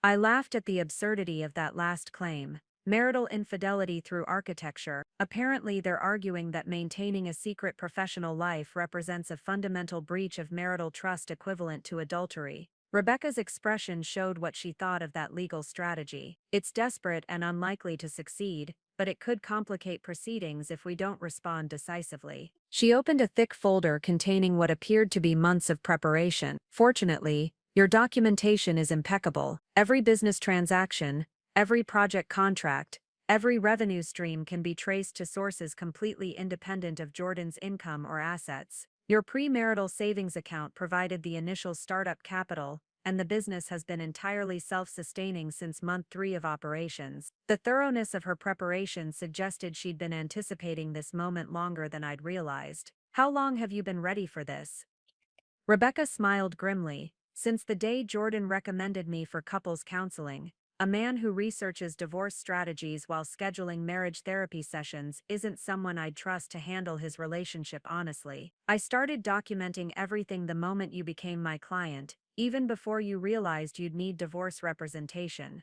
I laughed at the absurdity of that last claim. Marital infidelity through architecture. Apparently, they're arguing that maintaining a secret professional life represents a fundamental breach of marital trust equivalent to adultery. Rebecca's expression showed what she thought of that legal strategy. It's desperate and unlikely to succeed, but it could complicate proceedings if we don't respond decisively. She opened a thick folder containing what appeared to be months of preparation. Fortunately, your documentation is impeccable. Every business transaction, every project contract, every revenue stream can be traced to sources completely independent of Jordan's income or assets. Your premarital savings account provided the initial startup capital, and the business has been entirely self-sustaining since month 3 of operations. The thoroughness of her preparation suggested she'd been anticipating this moment longer than I'd realized. How long have you been ready for this? Rebecca smiled grimly. Since the day Jordan recommended me for couples counseling. A man who researches divorce strategies while scheduling marriage therapy sessions isn't someone I'd trust to handle his relationship honestly. I started documenting everything the moment you became my client, even before you realized you'd need divorce representation.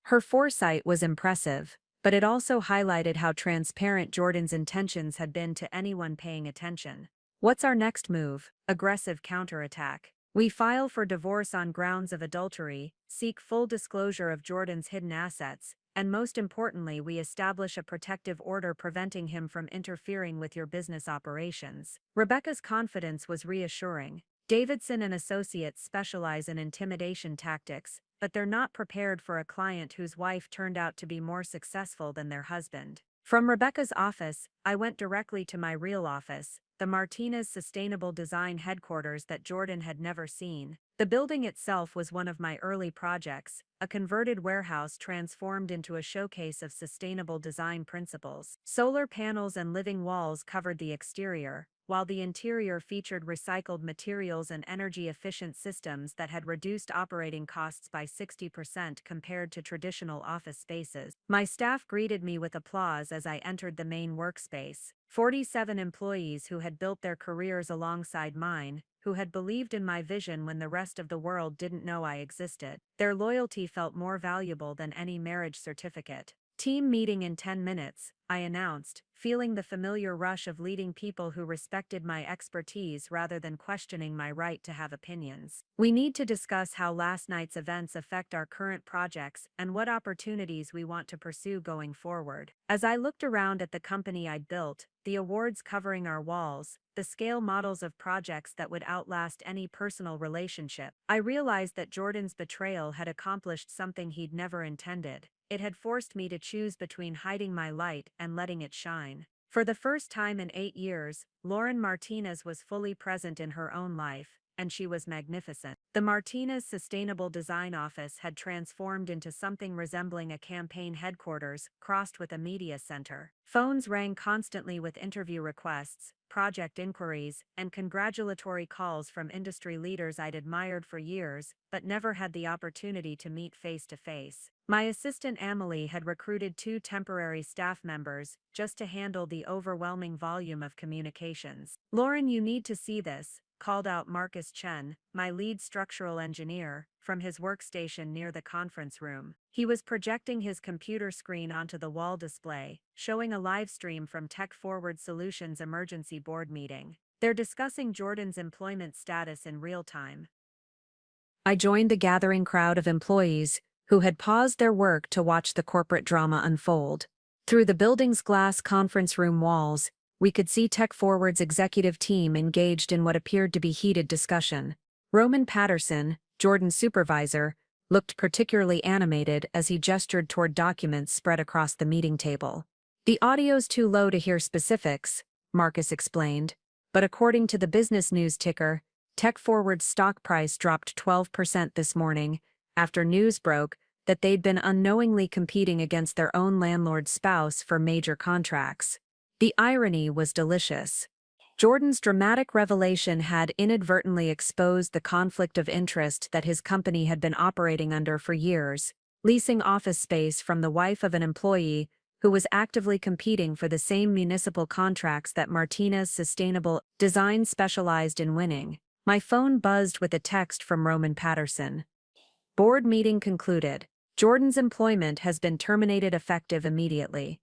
Her foresight was impressive, but it also highlighted how transparent Jordan's intentions had been to anyone paying attention. What's our next move? Aggressive counterattack. We file for divorce on grounds of adultery, seek full disclosure of Jordan's hidden assets, and most importantly, we establish a protective order preventing him from interfering with your business operations. Rebecca's confidence was reassuring. Davidson and Associates specialize in intimidation tactics, but they're not prepared for a client whose wife turned out to be more successful than their husband. From Rebecca's office, I went directly to my real office, the Martinez Sustainable Design headquarters that Jordan had never seen. The building itself was one of my early projects, a converted warehouse transformed into a showcase of sustainable design principles. Solar panels and living walls covered the exterior, while the interior featured recycled materials and energy-efficient systems that had reduced operating costs by 60% compared to traditional office spaces. My staff greeted me with applause as I entered the main workspace. 47 employees who had built their careers alongside mine, who had believed in my vision when the rest of the world didn't know I existed. Their loyalty felt more valuable than any marriage certificate. Team meeting in 10 minutes, I announced, feeling the familiar rush of leading people who respected my expertise rather than questioning my right to have opinions. We need to discuss how last night's events affect our current projects and what opportunities we want to pursue going forward. As I looked around at the company I'd built, the awards covering our walls, the scale models of projects that would outlast any personal relationship, I realized that Jordan's betrayal had accomplished something he'd never intended. It had forced me to choose between hiding my light and letting it shine. For the first time in 8 years, Lauren Martinez was fully present in her own life, and she was magnificent. The Martinez Sustainable Design Office had transformed into something resembling a campaign headquarters, crossed with a media center. Phones rang constantly with interview requests, project inquiries, and congratulatory calls from industry leaders I'd admired for years, but never had the opportunity to meet face to face. My assistant Amelie had recruited 2 temporary staff members, just to handle the overwhelming volume of communications. "Lauren, you need to see this," called out Marcus Chen, my lead structural engineer, from his workstation near the conference room. He was projecting his computer screen onto the wall display, showing a live stream from Tech Forward Solutions emergency board meeting. They're discussing Jordan's employment status in real time. I joined the gathering crowd of employees who had paused their work to watch the corporate drama unfold. Through the building's glass conference room walls, we could see Tech Forward's executive team engaged in what appeared to be heated discussion. Roman Patterson, Jordan's supervisor, looked particularly animated as he gestured toward documents spread across the meeting table. "The audio's too low to hear specifics," Marcus explained, but according to the business news ticker, Tech Forward's stock price dropped 12% this morning after news broke that they'd been unknowingly competing against their own landlord's spouse for major contracts. The irony was delicious. Jordan's dramatic revelation had inadvertently exposed the conflict of interest that his company had been operating under for years, leasing office space from the wife of an employee who was actively competing for the same municipal contracts that Martinez Sustainable Design specialized in winning. My phone buzzed with a text from Roman Patterson. Board meeting concluded. Jordan's employment has been terminated effective immediately.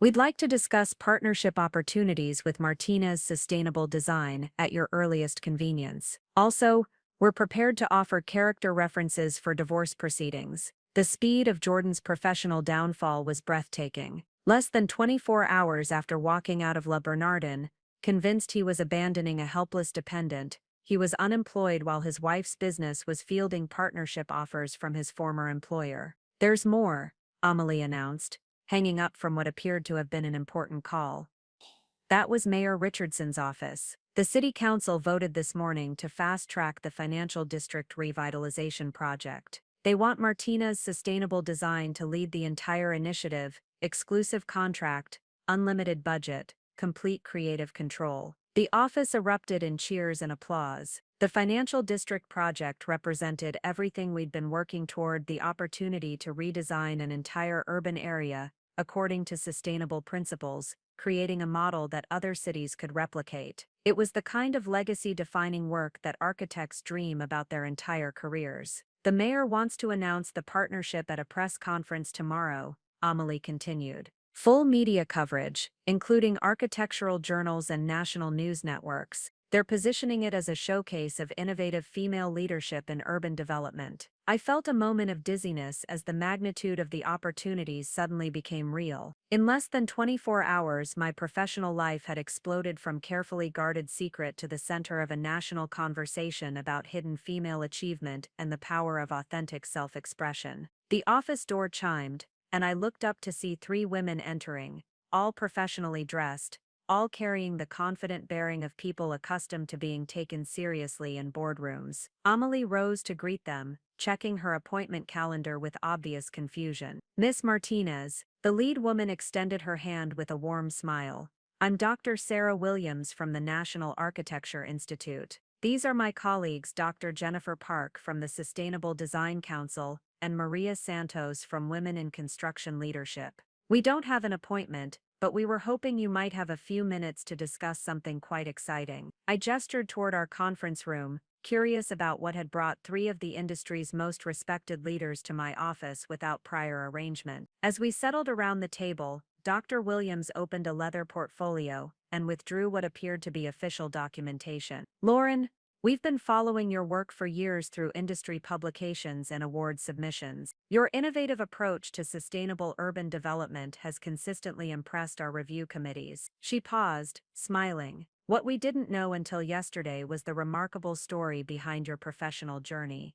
We'd like to discuss partnership opportunities with Martinez Sustainable Design at your earliest convenience. Also, we're prepared to offer character references for divorce proceedings. The speed of Jordan's professional downfall was breathtaking. Less than 24 hours after walking out of Bernardin, convinced he was abandoning a helpless dependent, he was unemployed while his wife's business was fielding partnership offers from his former employer. "There's more," Amelie announced, hanging up from what appeared to have been an important call. That was Mayor Richardson's office. The City Council voted this morning to fast-track the Financial District Revitalization Project. They want Martinez Sustainable Design to lead the entire initiative, exclusive contract, unlimited budget, complete creative control. The office erupted in cheers and applause. The Financial District project represented everything we'd been working toward: the opportunity to redesign an entire urban area, according to sustainable principles, creating a model that other cities could replicate. It was the kind of legacy-defining work that architects dream about their entire careers. The mayor wants to announce the partnership at a press conference tomorrow, Amelie continued. Full media coverage, including architectural journals and national news networks. They're positioning it as a showcase of innovative female leadership in urban development. I felt a moment of dizziness as the magnitude of the opportunities suddenly became real. In less than 24 hours, my professional life had exploded from carefully guarded secret to the center of a national conversation about hidden female achievement and the power of authentic self-expression. The office door chimed, and I looked up to see 3 women entering, all professionally dressed, all carrying the confident bearing of people accustomed to being taken seriously in boardrooms. Amelie rose to greet them, checking her appointment calendar with obvious confusion. "Miss Martinez," the lead woman extended her hand with a warm smile. "I'm Dr. Sarah Williams from the National Architecture Institute. These are my colleagues Dr. Jennifer Park from the Sustainable Design Council and Maria Santos from Women in Construction Leadership. We don't have an appointment, but we were hoping you might have a few minutes to discuss something quite exciting." I gestured toward our conference room, curious about what had brought 3 of the industry's most respected leaders to my office without prior arrangement. As we settled around the table, Dr. Williams opened a leather portfolio and withdrew what appeared to be official documentation. "Lauren, we've been following your work for years through industry publications and award submissions. Your innovative approach to sustainable urban development has consistently impressed our review committees." She paused, smiling. "What we didn't know until yesterday was the remarkable story behind your professional journey."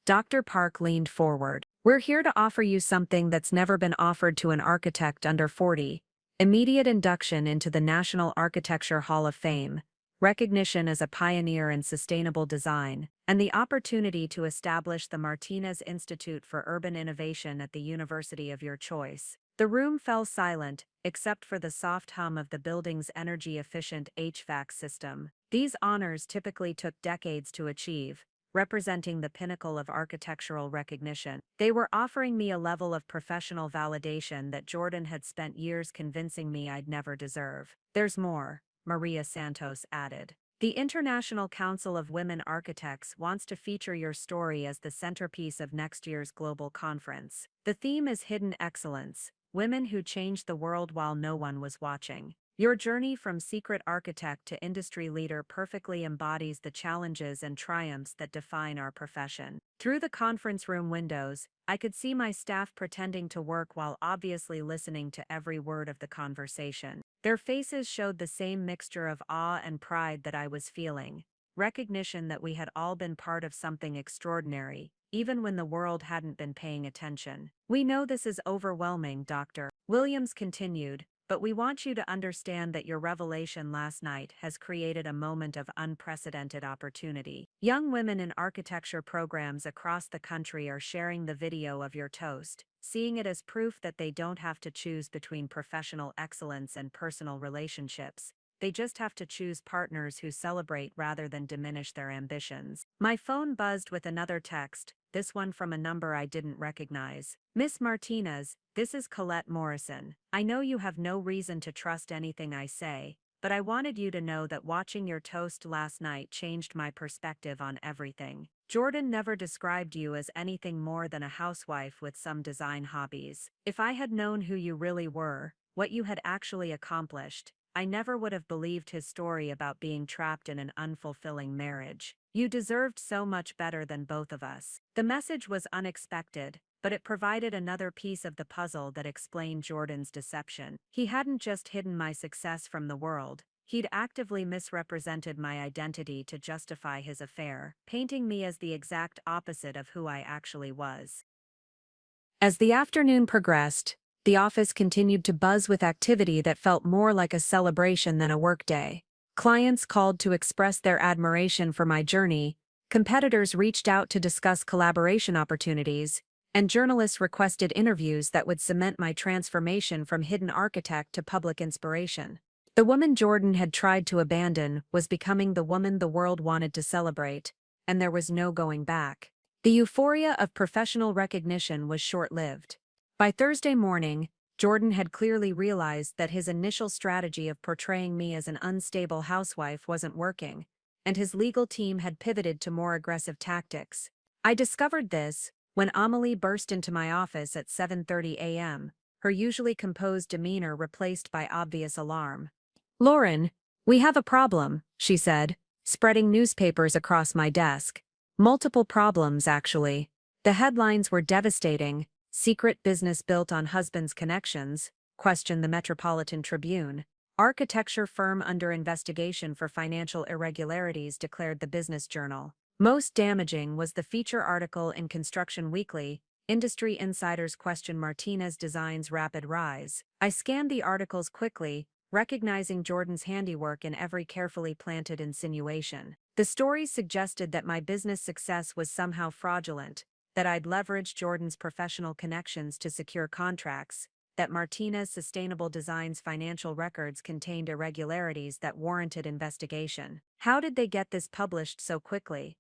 Dr. Park leaned forward. "We're here to offer you something that's never been offered to an architect under 40. Immediate induction into the National Architecture Hall of Fame, recognition as a pioneer in sustainable design, and the opportunity to establish the Martinez Institute for Urban Innovation at the university of your choice." The room fell silent, except for the soft hum of the building's energy-efficient HVAC system. These honors typically took decades to achieve, representing the pinnacle of architectural recognition. They were offering me a level of professional validation that Jordan had spent years convincing me I'd never deserve. "There's more," Maria Santos added. "The International Council of Women Architects wants to feature your story as the centerpiece of next year's global conference. The theme is Hidden Excellence: Women Who Changed the World While No One Was Watching. Your journey from secret architect to industry leader perfectly embodies the challenges and triumphs that define our profession. Through the conference room windows, I could see my staff pretending to work while obviously listening to every word of the conversation. Their faces showed the same mixture of awe and pride that I was feeling, recognition that we had all been part of something extraordinary, even when the world hadn't been paying attention. "We know this is overwhelming, Dr. Williams continued, but we want you to understand that your revelation last night has created a moment of unprecedented opportunity. Young women in architecture programs across the country are sharing the video of your toast, seeing it as proof that they don't have to choose between professional excellence and personal relationships. They just have to choose partners who celebrate rather than diminish their ambitions." My phone buzzed with another text, this one from a number I didn't recognize. "Miss Martinez, this is Colette Morrison. I know you have no reason to trust anything I say, but I wanted you to know that watching your toast last night changed my perspective on everything. Jordan never described you as anything more than a housewife with some design hobbies. If I had known who you really were, what you had actually accomplished, I never would have believed his story about being trapped in an unfulfilling marriage. You deserved so much better than both of us." The message was unexpected, but it provided another piece of the puzzle that explained Jordan's deception. He hadn't just hidden my success from the world, he'd actively misrepresented my identity to justify his affair, painting me as the exact opposite of who I actually was. As the afternoon progressed, the office continued to buzz with activity that felt more like a celebration than a workday. Clients called to express their admiration for my journey, competitors reached out to discuss collaboration opportunities, and journalists requested interviews that would cement my transformation from hidden architect to public inspiration. The woman Jordan had tried to abandon was becoming the woman the world wanted to celebrate, and there was no going back. The euphoria of professional recognition was short-lived. By Thursday morning, Jordan had clearly realized that his initial strategy of portraying me as an unstable housewife wasn't working, and his legal team had pivoted to more aggressive tactics. I discovered this when Amelie burst into my office at 7:30 a.m., her usually composed demeanor replaced by obvious alarm. "Lauren, we have a problem," she said, spreading newspapers across my desk. Multiple problems, actually. The headlines were devastating. "Secret business built on husband's connections," questioned the Metropolitan Tribune. "Architecture firm under investigation for financial irregularities," declared the Business Journal. Most damaging was the feature article in Construction Weekly, "Industry Insiders Question Martinez Design's Rapid Rise." I scanned the articles quickly, recognizing Jordan's handiwork in every carefully planted insinuation. The stories suggested that my business success was somehow fraudulent, that I'd leveraged Jordan's professional connections to secure contracts, that Martinez Sustainable Design's financial records contained irregularities that warranted investigation. How did they get this published so quickly?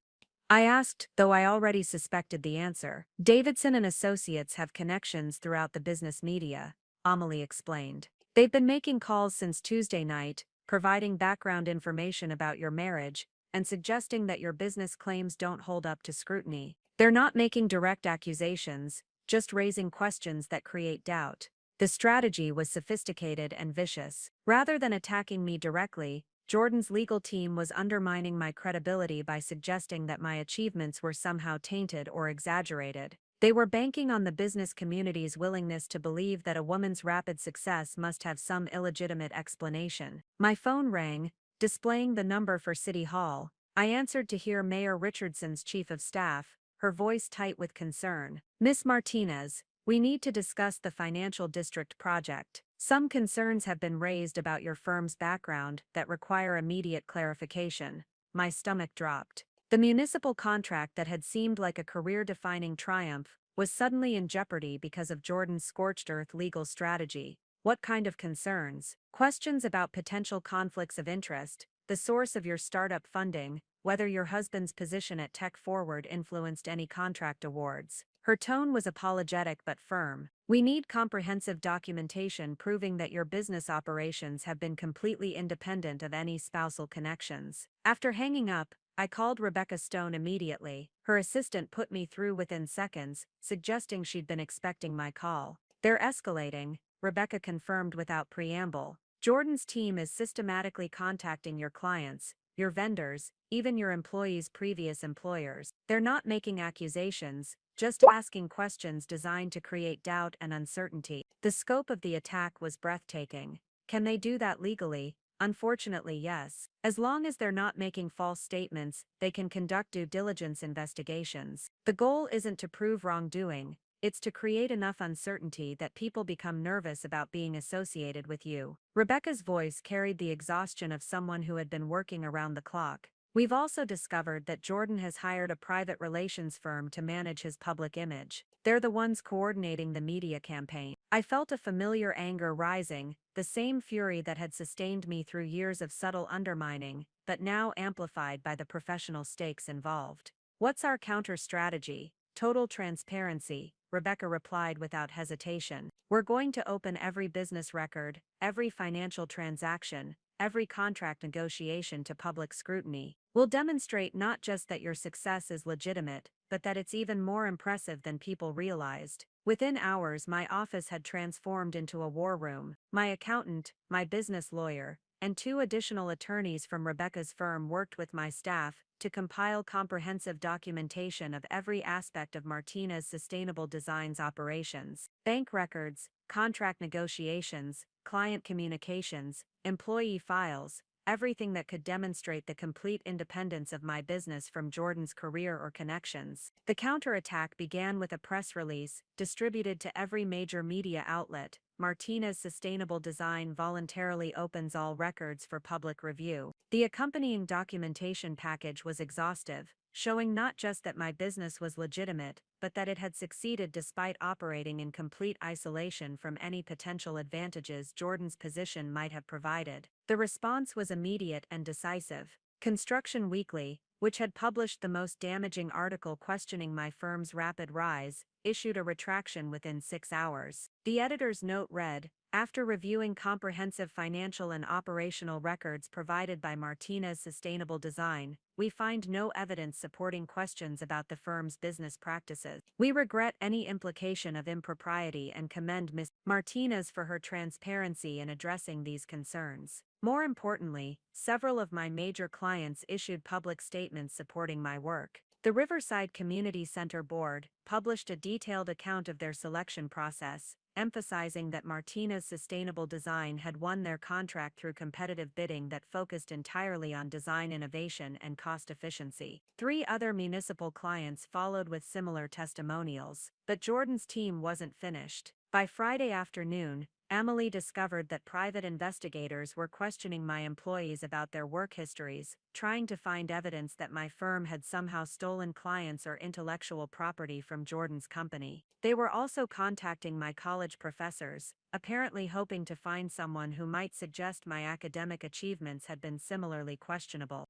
I asked, though I already suspected the answer. "Davidson and Associates have connections throughout the business media," Amelie explained. "They've been making calls since Tuesday night, providing background information about your marriage, and suggesting that your business claims don't hold up to scrutiny. They're not making direct accusations, just raising questions that create doubt." The strategy was sophisticated and vicious. Rather than attacking me directly, Jordan's legal team was undermining my credibility by suggesting that my achievements were somehow tainted or exaggerated. They were banking on the business community's willingness to believe that a woman's rapid success must have some illegitimate explanation. My phone rang, displaying the number for City Hall. I answered to hear Mayor Richardson's chief of staff, her voice tight with concern. "Miss Martinez, we need to discuss the financial district project. Some concerns have been raised about your firm's background that require immediate clarification." My stomach dropped. The municipal contract that had seemed like a career-defining triumph was suddenly in jeopardy because of Jordan's scorched-earth legal strategy. What kind of concerns? Questions about potential conflicts of interest, the source of your startup funding, whether your husband's position at Tech Forward influenced any contract awards. Her tone was apologetic but firm. "We need comprehensive documentation proving that your business operations have been completely independent of any spousal connections." After hanging up, I called Rebecca Stone immediately. Her assistant put me through within seconds, suggesting she'd been expecting my call. "They're escalating," Rebecca confirmed without preamble. Jordan's team is systematically contacting your clients, your vendors, even your employees' previous employers. They're not making accusations, just asking questions designed to create doubt and uncertainty. The scope of the attack was breathtaking. Can they do that legally? Unfortunately, yes. As long as they're not making false statements, they can conduct due diligence investigations. The goal isn't to prove wrongdoing, it's to create enough uncertainty that people become nervous about being associated with you. Rebecca's voice carried the exhaustion of someone who had been working around the clock. We've also discovered that Jordan has hired a private relations firm to manage his public image. They're the ones coordinating the media campaign. I felt a familiar anger rising, the same fury that had sustained me through years of subtle undermining, but now amplified by the professional stakes involved. What's our counter strategy? Total transparency, Rebecca replied without hesitation. We're going to open every business record, every financial transaction, every contract negotiation to public scrutiny. We'll demonstrate not just that your success is legitimate, but that it's even more impressive than people realized. Within hours, my office had transformed into a war room. My accountant, my business lawyer, and 2 additional attorneys from Rebecca's firm worked with my staff to compile comprehensive documentation of every aspect of Martina's Sustainable Designs operations. Bank records, contract negotiations, client communications, employee files, everything that could demonstrate the complete independence of my business from Jordan's career or connections. The counterattack began with a press release, distributed to every major media outlet. Martina's Sustainable Design voluntarily opens all records for public review. The accompanying documentation package was exhaustive, showing not just that my business was legitimate, but that it had succeeded despite operating in complete isolation from any potential advantages Jordan's position might have provided. The response was immediate and decisive. Construction Weekly, which had published the most damaging article questioning my firm's rapid rise, issued a retraction within 6 hours. The editor's note read, "After reviewing comprehensive financial and operational records provided by Martina's Sustainable Design, we find no evidence supporting questions about the firm's business practices. We regret any implication of impropriety and commend Ms. Martinez for her transparency in addressing these concerns. More importantly, several of my major clients issued public statements supporting my work. The Riverside Community Center Board published a detailed account of their selection process, emphasizing that Martina's Sustainable Design had won their contract through competitive bidding that focused entirely on design innovation and cost efficiency. 3 other municipal clients followed with similar testimonials, but Jordan's team wasn't finished. By Friday afternoon, Emily discovered that private investigators were questioning my employees about their work histories, trying to find evidence that my firm had somehow stolen clients or intellectual property from Jordan's company. They were also contacting my college professors, apparently hoping to find someone who might suggest my academic achievements had been similarly questionable.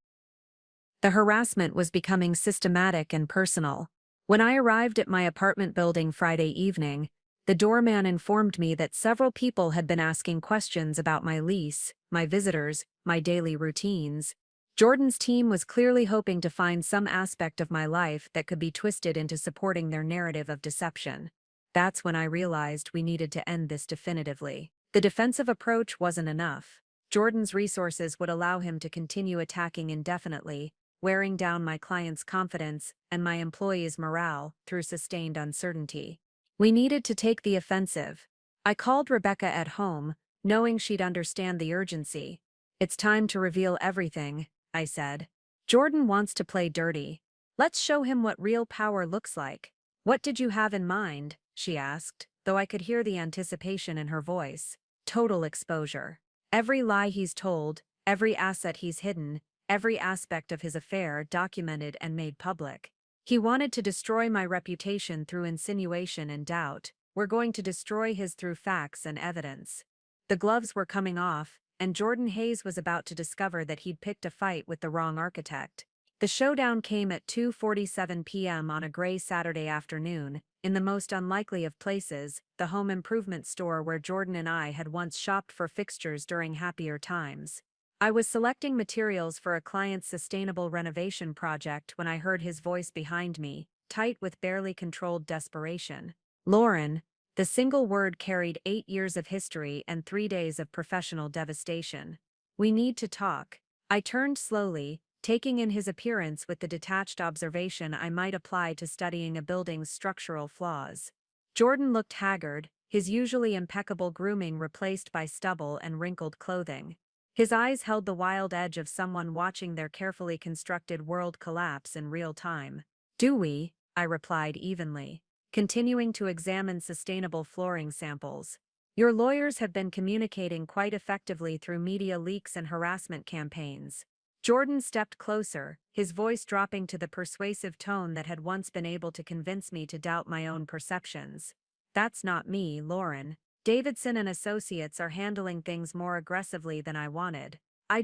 The harassment was becoming systematic and personal. When I arrived at my apartment building Friday evening, the doorman informed me that several people had been asking questions about my lease, my visitors, my daily routines. Jordan's team was clearly hoping to find some aspect of my life that could be twisted into supporting their narrative of deception. That's when I realized we needed to end this definitively. The defensive approach wasn't enough. Jordan's resources would allow him to continue attacking indefinitely, wearing down my clients' confidence and my employees' morale through sustained uncertainty. We needed to take the offensive. I called Rebecca at home, knowing she'd understand the urgency. "It's time to reveal everything," I said. "Jordan wants to play dirty. Let's show him what real power looks like." "What did you have in mind?" she asked, though I could hear the anticipation in her voice. "Total exposure. Every lie he's told, every asset he's hidden, every aspect of his affair documented and made public. He wanted to destroy my reputation through insinuation and doubt. We're going to destroy his through facts and evidence." The gloves were coming off, and Jordan Hayes was about to discover that he'd picked a fight with the wrong architect. The showdown came at 2:47 p.m. on a gray Saturday afternoon, in the most unlikely of places, the home improvement store where Jordan and I had once shopped for fixtures during happier times. I was selecting materials for a client's sustainable renovation project when I heard his voice behind me, tight with barely controlled desperation. "Lauren, The single word carried 8 years of history and 3 days of professional devastation. "We need to talk." I turned slowly, taking in his appearance with the detached observation I might apply to studying a building's structural flaws. Jordan looked haggard, his usually impeccable grooming replaced by stubble and wrinkled clothing. His eyes held the wild edge of someone watching their carefully constructed world collapse in real time. "Do we?" I replied evenly, continuing to examine sustainable flooring samples. "Your lawyers have been communicating quite effectively through media leaks and harassment campaigns." Jordan stepped closer, his voice dropping to the persuasive tone that had once been able to convince me to doubt my own perceptions. "That's not me, Lauren. Davidson and Associates are handling things more aggressively than I wanted. I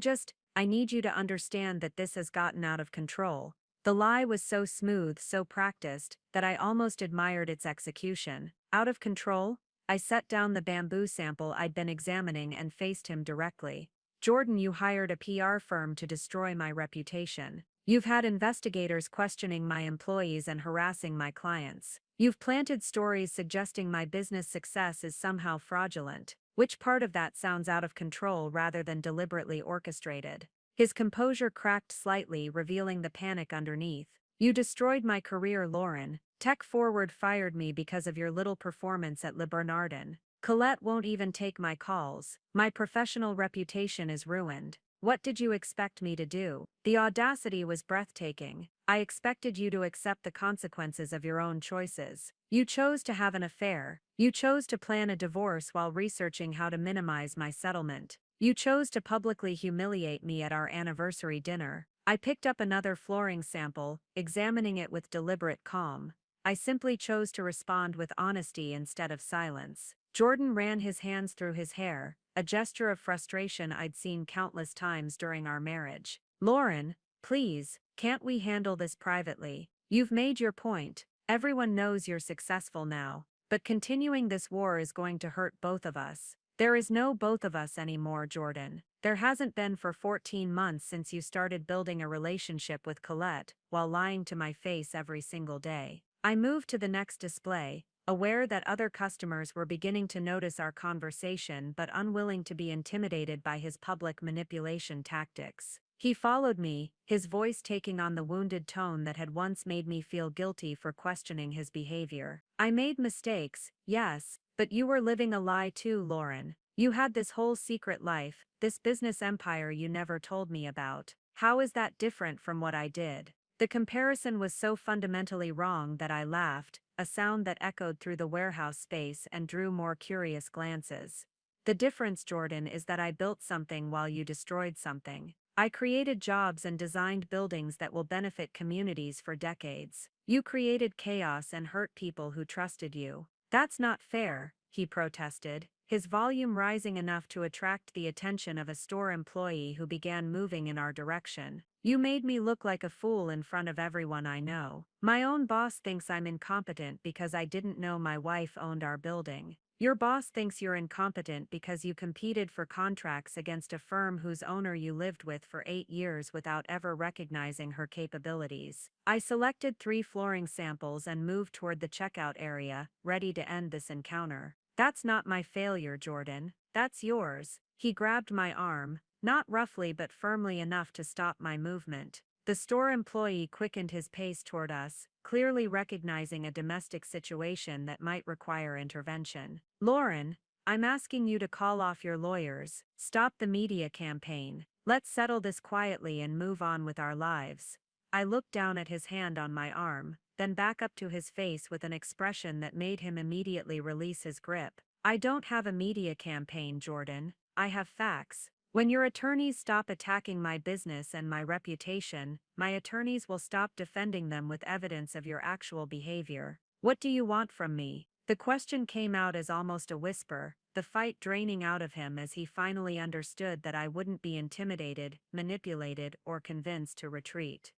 need you to understand that this has gotten out of control." The lie was so smooth, so practiced, that I almost admired its execution. "Out of control?" I set down the bamboo sample I'd been examining and faced him directly. "Jordan, you hired a PR firm to destroy my reputation. You've had investigators questioning my employees and harassing my clients. You've planted stories suggesting my business success is somehow fraudulent. Which part of that sounds out of control rather than deliberately orchestrated?" His composure cracked slightly, revealing the panic underneath. "You destroyed my career, Lauren. Tech Forward fired me because of your little performance at Le Bernardin. Colette won't even take my calls. My professional reputation is ruined. What did you expect me to do?" The audacity was breathtaking. "I expected you to accept the consequences of your own choices. You chose to have an affair. You chose to plan a divorce while researching how to minimize my settlement. You chose to publicly humiliate me at our anniversary dinner." I picked up another flooring sample, examining it with deliberate calm. I simply chose to respond with honesty instead of silence. Jordan ran his hands through his hair, a gesture of frustration I'd seen countless times during our marriage. "Lauren, please, can't we handle this privately? You've made your point. Everyone knows you're successful now. But continuing this war is going to hurt both of us." "There is no both of us anymore, Jordan. There hasn't been for 14 months since you started building a relationship with Colette while lying to my face every single day." I moved to the next display, aware that other customers were beginning to notice our conversation but unwilling to be intimidated by his public manipulation tactics. He followed me, his voice taking on the wounded tone that had once made me feel guilty for questioning his behavior. "I made mistakes, yes, but you were living a lie too, Lauren. You had this whole secret life, this business empire you never told me about. How is that different from what I did?" The comparison was so fundamentally wrong that I laughed, a sound that echoed through the warehouse space and drew more curious glances. "The difference, Jordan, is that I built something while you destroyed something. I created jobs and designed buildings that will benefit communities for decades. You created chaos and hurt people who trusted you." "That's not fair," he protested, his volume rising enough to attract the attention of a store employee who began moving in our direction. "You made me look like a fool in front of everyone I know. My own boss thinks I'm incompetent because I didn't know my wife owned our building. Your boss thinks you're incompetent because you competed for contracts against a firm whose owner you lived with for 8 years without ever recognizing her capabilities." I selected 3 flooring samples and moved toward the checkout area, ready to end this encounter. "That's not my failure, Jordan. That's yours." He grabbed my arm, not roughly but firmly enough to stop my movement. The store employee quickened his pace toward us, clearly recognizing a domestic situation that might require intervention. "Lauren, I'm asking you to call off your lawyers, stop the media campaign. Let's settle this quietly and move on with our lives." I looked down at his hand on my arm, then back up to his face with an expression that made him immediately release his grip. "I don't have a media campaign, Jordan. I have facts. When your attorneys stop attacking my business and my reputation, my attorneys will stop defending them with evidence of your actual behavior. What do you want from me?" The question came out as almost a whisper, the fight draining out of him as he finally understood that I wouldn't be intimidated, manipulated, or convinced to retreat.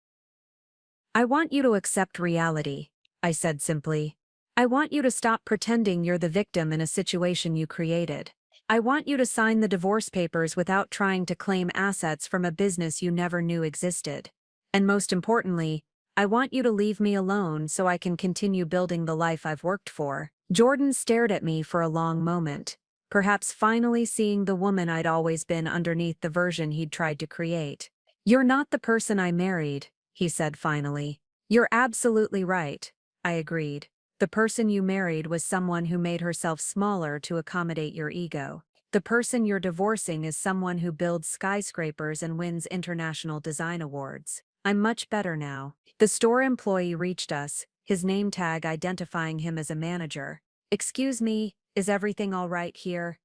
"I want you to accept reality," I said simply. "I want you to stop pretending you're the victim in a situation you created. I want you to sign the divorce papers without trying to claim assets from a business you never knew existed. And most importantly, I want you to leave me alone so I can continue building the life I've worked for." Jordan stared at me for a long moment, perhaps finally seeing the woman I'd always been underneath the version he'd tried to create. "You're not the person I married," he said finally. "You're absolutely right," I agreed. "The person you married was someone who made herself smaller to accommodate your ego. The person you're divorcing is someone who builds skyscrapers and wins international design awards. I'm much better now." The store employee reached us, his name tag identifying him as a manager. "Excuse me, is everything all right here?"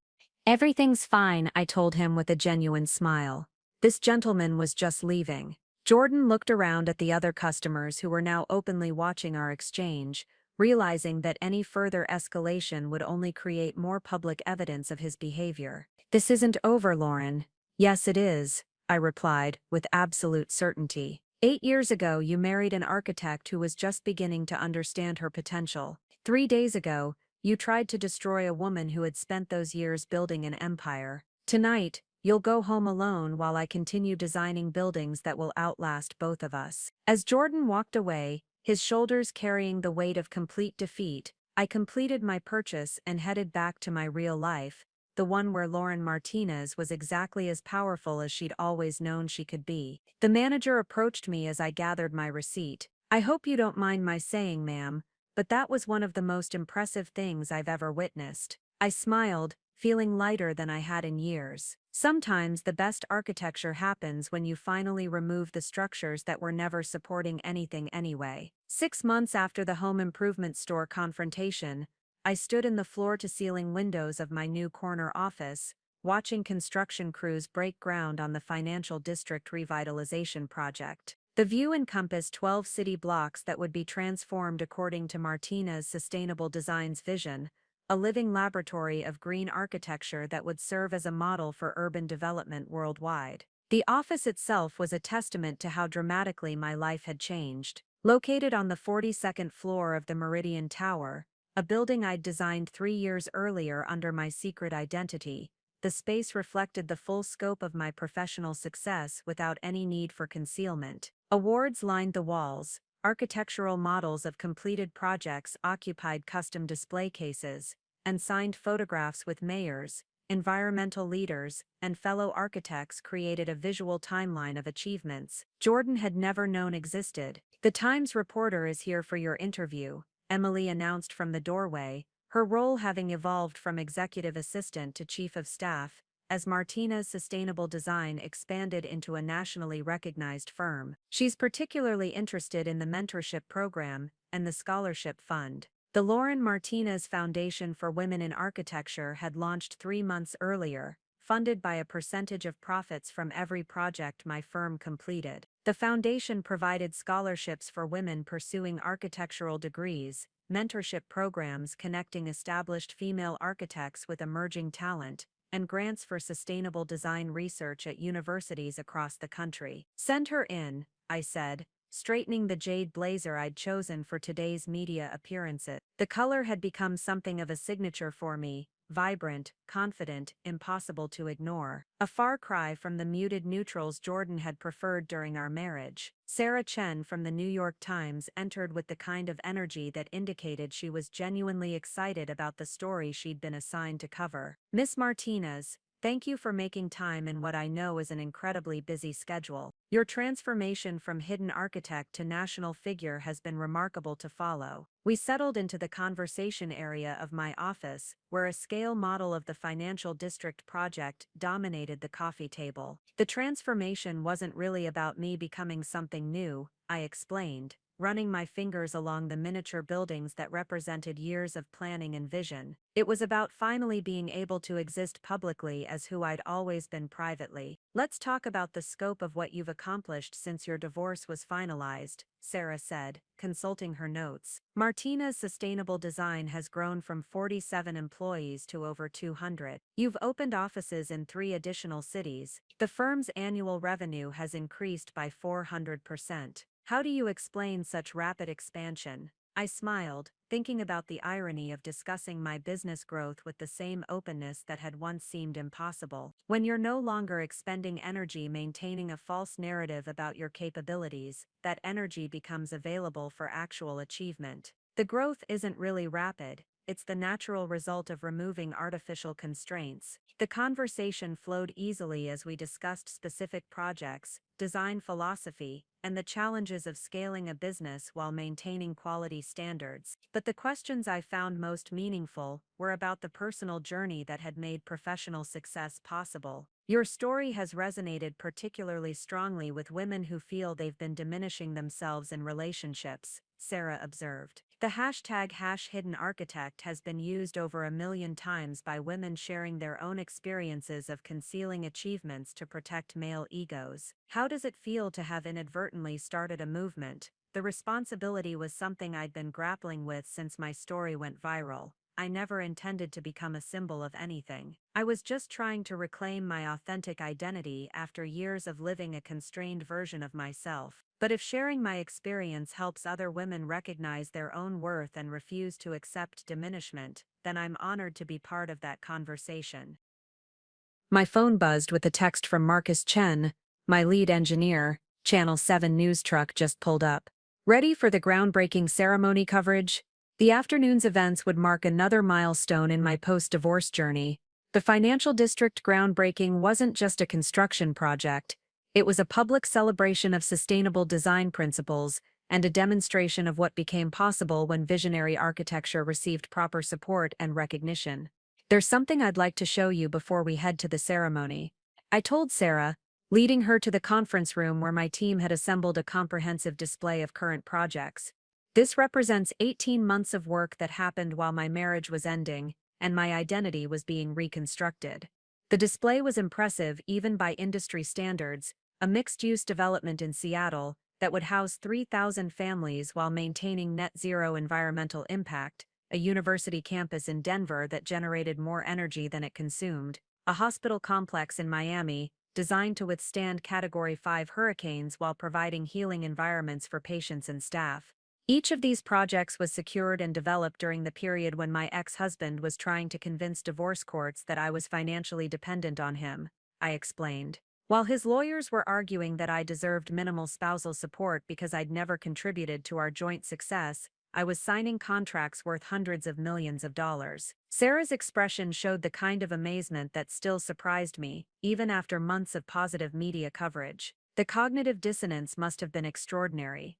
"Everything's fine," I told him with a genuine smile. This gentleman was just leaving. Jordan looked around at the other customers who were now openly watching our exchange, realizing that any further escalation would only create more public evidence of his behavior. "This isn't over, Lauren." "Yes, it is," I replied, with absolute certainty. 8 years ago, you married an architect who was just beginning to understand her potential. 3 days ago, you tried to destroy a woman who had spent those years building an empire. Tonight, you'll go home alone while I continue designing buildings that will outlast both of us. As Jordan walked away, his shoulders carrying the weight of complete defeat, I completed my purchase and headed back to my real life, the one where Lauren Martinez was exactly as powerful as she'd always known she could be. The manager approached me as I gathered my receipt. "I hope you don't mind my saying, ma'am, but that was one of the most impressive things I've ever witnessed." I smiled, feeling lighter than I had in years. Sometimes the best architecture happens when you finally remove the structures that were never supporting anything anyway. 6 months after the home improvement store confrontation, I stood in the floor-to-ceiling windows of my new corner office, watching construction crews break ground on the financial district revitalization project. The view encompassed 12 city blocks that would be transformed according to Martinez's Sustainable Design's vision, a living laboratory of green architecture that would serve as a model for urban development worldwide. The office itself was a testament to how dramatically my life had changed. Located on the 42nd floor of the Meridian Tower, a building I'd designed 3 years earlier under my secret identity, the space reflected the full scope of my professional success without any need for concealment. Awards lined the walls, architectural models of completed projects occupied custom display cases, and signed photographs with mayors, environmental leaders, and fellow architects created a visual timeline of achievements Jordan had never known existed. "The Times reporter is here for your interview," Emily announced from the doorway, her role having evolved from executive assistant to chief of staff, as Martina's Sustainable Design expanded into a nationally recognized firm. "She's particularly interested in the mentorship program and the scholarship fund." The Lauren Martinez Foundation for Women in Architecture had launched 3 months earlier, funded by a percentage of profits from every project my firm completed. The foundation provided scholarships for women pursuing architectural degrees, mentorship programs connecting established female architects with emerging talent, and grants for sustainable design research at universities across the country. "Send her in," I said, straightening the jade blazer I'd chosen for today's media appearances. The color had become something of a signature for me, vibrant, confident, impossible to ignore. A far cry from the muted neutrals Jordan had preferred during our marriage. Sarah Chen from the New York Times entered with the kind of energy that indicated she was genuinely excited about the story she'd been assigned to cover. "Miss Martinez, thank you for making time in what I know is an incredibly busy schedule. Your transformation from hidden architect to national figure has been remarkable to follow." We settled into the conversation area of my office, where a scale model of the financial district project dominated the coffee table. "The transformation wasn't really about me becoming something new," I explained, running my fingers along the miniature buildings that represented years of planning and vision. "It was about finally being able to exist publicly as who I'd always been privately." "Let's talk about the scope of what you've accomplished since your divorce was finalized," Sarah said, consulting her notes. "Martina's Sustainable Design has grown from 47 employees to over 200. You've opened offices in 3 additional cities. The firm's annual revenue has increased by 400%. How do you explain such rapid expansion?" I smiled, thinking about the irony of discussing my business growth with the same openness that had once seemed impossible. When you're no longer expending energy maintaining a false narrative about your capabilities, that energy becomes available for actual achievement. "The growth isn't really rapid," it's the natural result of removing artificial constraints. The conversation flowed easily as we discussed specific projects, design philosophy, and the challenges of scaling a business while maintaining quality standards. But the questions I found most meaningful were about the personal journey that had made professional success possible. Your story has resonated particularly strongly with women who feel they've been diminishing themselves in relationships, Sarah observed. The hashtag #HiddenArchitect has been used over 1 million times by women sharing their own experiences of concealing achievements to protect male egos. How does it feel to have inadvertently started a movement? The responsibility was something I'd been grappling with since my story went viral. I never intended to become a symbol of anything. I was just trying to reclaim my authentic identity after years of living a constrained version of myself. But if sharing my experience helps other women recognize their own worth and refuse to accept diminishment, then I'm honored to be part of that conversation. My phone buzzed with a text from Marcus Chen, my lead engineer. Channel 7 news truck just pulled up. Ready for the groundbreaking ceremony coverage? The afternoon's events would mark another milestone in my post-divorce journey. The financial district groundbreaking wasn't just a construction project. It was a public celebration of sustainable design principles and a demonstration of what became possible when visionary architecture received proper support and recognition. There's something I'd like to show you before we head to the ceremony, I told Sarah, leading her to the conference room where my team had assembled a comprehensive display of current projects. This represents 18 months of work that happened while my marriage was ending and my identity was being reconstructed. The display was impressive even by industry standards, a mixed-use development in Seattle that would house 3,000 families while maintaining net zero environmental impact, a university campus in Denver that generated more energy than it consumed, a hospital complex in Miami designed to withstand Category 5 hurricanes while providing healing environments for patients and staff. Each of these projects was secured and developed during the period when my ex-husband was trying to convince divorce courts that I was financially dependent on him, I explained. While his lawyers were arguing that I deserved minimal spousal support because I'd never contributed to our joint success, I was signing contracts worth hundreds of millions of dollars. Sarah's expression showed the kind of amazement that still surprised me, even after months of positive media coverage. The cognitive dissonance must have been extraordinary.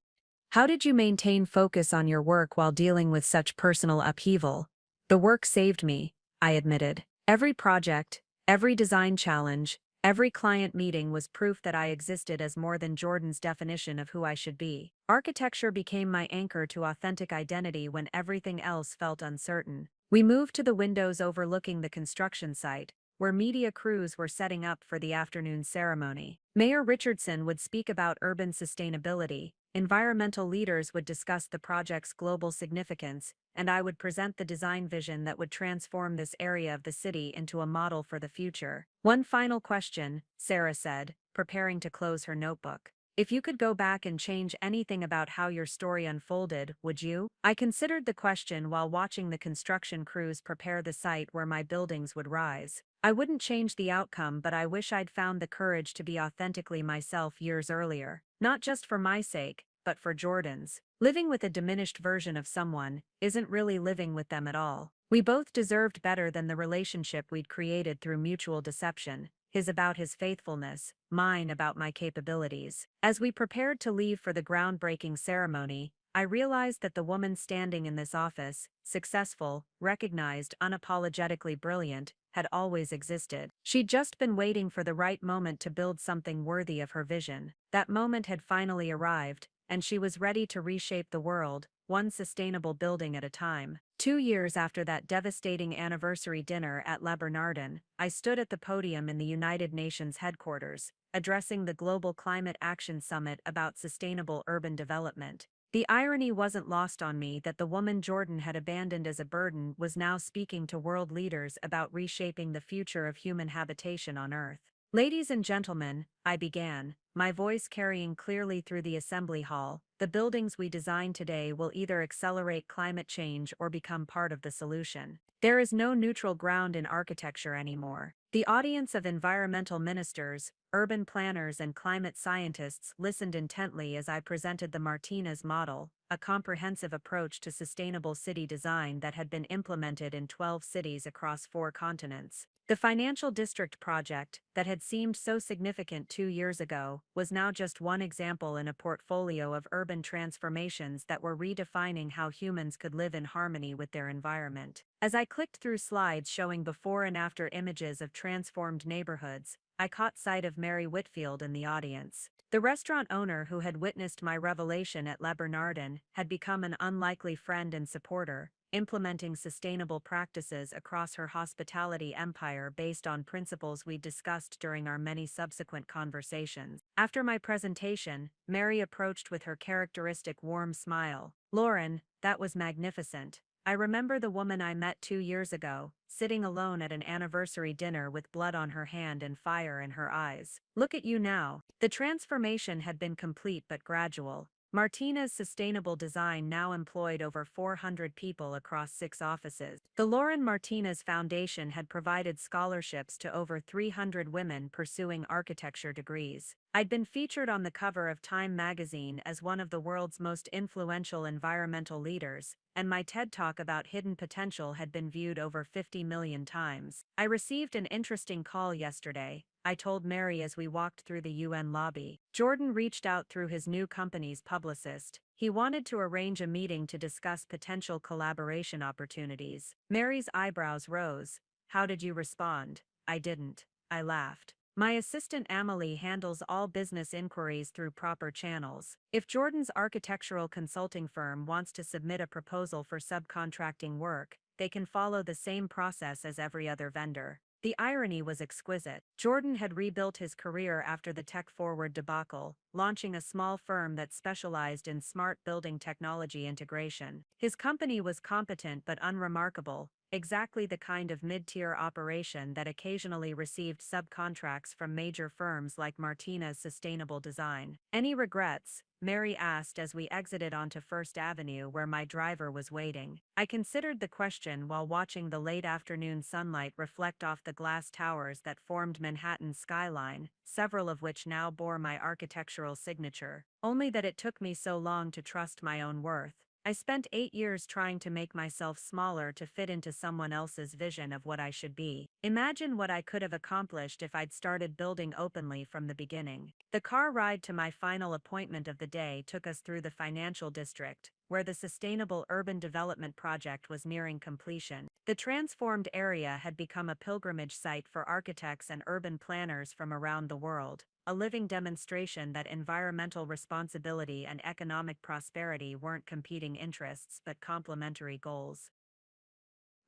How did you maintain focus on your work while dealing with such personal upheaval? The work saved me, I admitted. Every project, every design challenge, every client meeting was proof that I existed as more than Jordan's definition of who I should be. Architecture became my anchor to authentic identity when everything else felt uncertain. We moved to the windows overlooking the construction site, where media crews were setting up for the afternoon ceremony. Mayor Richardson would speak about urban sustainability, environmental leaders would discuss the project's global significance, and I would present the design vision that would transform this area of the city into a model for the future. One final question, Sarah said, preparing to close her notebook. If you could go back and change anything about how your story unfolded, would you? I considered the question while watching the construction crews prepare the site where my buildings would rise. I wouldn't change the outcome, but I wish I'd found the courage to be authentically myself years earlier. Not just for my sake, but for Jordan's. Living with a diminished version of someone isn't really living with them at all. We both deserved better than the relationship we'd created through mutual deception. His about his faithfulness, mine about my capabilities. As we prepared to leave for the groundbreaking ceremony, I realized that the woman standing in this office, successful, recognized, unapologetically brilliant, had always existed. She'd just been waiting for the right moment to build something worthy of her vision. That moment had finally arrived, and she was ready to reshape the world, one sustainable building at a time. 2 years after that devastating anniversary dinner at Le Bernardin, I stood at the podium in the United Nations headquarters, addressing the Global Climate Action Summit about sustainable urban development. The irony wasn't lost on me that the woman Jordan had abandoned as a burden was now speaking to world leaders about reshaping the future of human habitation on Earth. Ladies and gentlemen, I began, my voice carrying clearly through the assembly hall. The buildings we design today will either accelerate climate change or become part of the solution. There is no neutral ground in architecture anymore. The audience of environmental ministers, urban planners, and climate scientists listened intently as I presented the Martinez model, a comprehensive approach to sustainable city design that had been implemented in 12 cities across 4 continents. The financial district project, that had seemed so significant 2 years ago, was now just one example in a portfolio of urban transformations that were redefining how humans could live in harmony with their environment. As I clicked through slides showing before and after images of transformed neighborhoods, I caught sight of Mary Whitfield in the audience. The restaurant owner who had witnessed my revelation at Le Bernardin had become an unlikely friend and supporter, implementing sustainable practices across her hospitality empire based on principles we discussed during our many subsequent conversations. After my presentation, Mary approached with her characteristic warm smile. "Lauren, that was magnificent. I remember the woman I met 2 years ago, sitting alone at an anniversary dinner with blood on her hand and fire in her eyes. Look at you now." The transformation had been complete but gradual. Martinez's sustainable design now employed over 400 people across 6 offices. The Lauren Martinez Foundation had provided scholarships to over 300 women pursuing architecture degrees. I'd been featured on the cover of Time magazine as one of the world's most influential environmental leaders, and my TED Talk about hidden potential had been viewed over 50 million times. "I received an interesting call yesterday," I told Mary as we walked through the UN lobby. "Jordan reached out through his new company's publicist. He wanted to arrange a meeting to discuss potential collaboration opportunities." Mary's eyebrows rose. "How did you respond?" "I didn't." I laughed. "My assistant Amelie handles all business inquiries through proper channels. If Jordan's architectural consulting firm wants to submit a proposal for subcontracting work, they can follow the same process as every other vendor." The irony was exquisite. Jordan had rebuilt his career after the tech-forward debacle, launching a small firm that specialized in smart building technology integration. His company was competent but unremarkable, exactly the kind of mid-tier operation that occasionally received subcontracts from major firms like Martinez Sustainable Design. "Any regrets?" Mary asked as we exited onto First Avenue where my driver was waiting. I considered the question while watching the late afternoon sunlight reflect off the glass towers that formed Manhattan's skyline, several of which now bore my architectural signature. Only that it took me so long to trust my own worth. I spent 8 years trying to make myself smaller to fit into someone else's vision of what I should be. Imagine what I could have accomplished if I'd started building openly from the beginning. The car ride to my final appointment of the day took us through the financial district, where the sustainable urban development project was nearing completion. The transformed area had become a pilgrimage site for architects and urban planners from around the world, a living demonstration that environmental responsibility and economic prosperity weren't competing interests but complementary goals.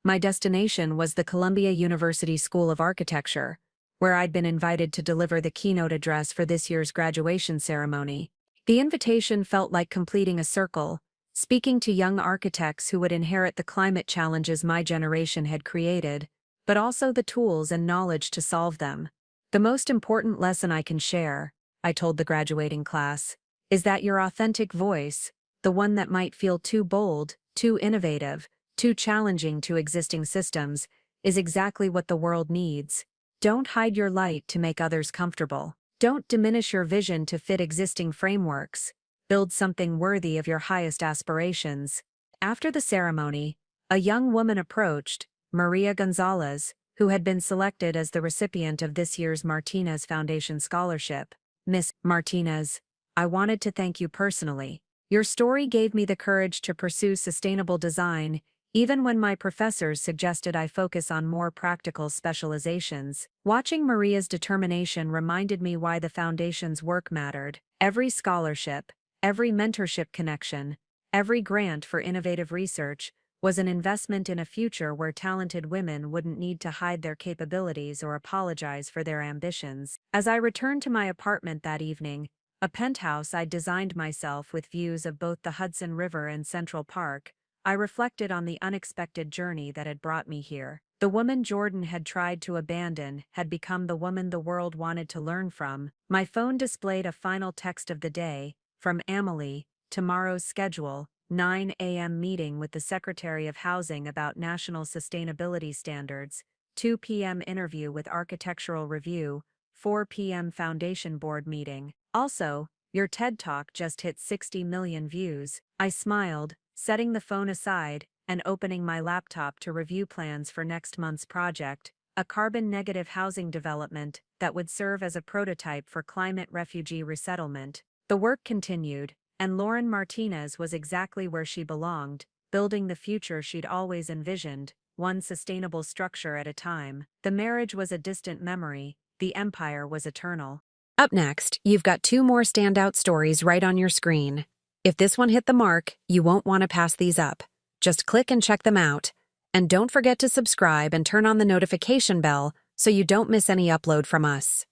My destination was the Columbia University School of Architecture, where I'd been invited to deliver the keynote address for this year's graduation ceremony. The invitation felt like completing a circle, speaking to young architects who would inherit the climate challenges my generation had created, but also the tools and knowledge to solve them. "The most important lesson I can share," I told the graduating class, "is that your authentic voice, the one that might feel too bold, too innovative, too challenging to existing systems, is exactly what the world needs. Don't hide your light to make others comfortable. Don't diminish your vision to fit existing frameworks. Build something worthy of your highest aspirations." After the ceremony, a young woman approached, Maria Gonzalez, who had been selected as the recipient of this year's Martinez Foundation Scholarship. "Miss Martinez, I wanted to thank you personally. Your story gave me the courage to pursue sustainable design, even when my professors suggested I focus on more practical specializations." Watching Maria's determination reminded me why the Foundation's work mattered. Every scholarship, every mentorship connection, every grant for innovative research was an investment in a future where talented women wouldn't need to hide their capabilities or apologize for their ambitions. As I returned to my apartment that evening, a penthouse I'd designed myself with views of both the Hudson River and Central Park, I reflected on the unexpected journey that had brought me here. The woman Jordan had tried to abandon had become the woman the world wanted to learn from. My phone displayed a final text of the day, from Amelie, tomorrow's schedule, 9 a.m. meeting with the Secretary of Housing about national sustainability standards, 2 p.m. interview with Architectural Review, 4 p.m. Foundation Board meeting. Also, your TED Talk just hit 60 million views. I smiled, setting the phone aside and opening my laptop to review plans for next month's project, a carbon-negative housing development that would serve as a prototype for climate refugee resettlement. The work continued, and Lauren Martinez was exactly where she belonged, building the future she'd always envisioned, one sustainable structure at a time. The marriage was a distant memory, the empire was eternal. Up next, you've got 2 more standout stories right on your screen. If this one hit the mark, you won't want to pass these up. Just click and check them out. And don't forget to subscribe and turn on the notification bell so you don't miss any upload from us.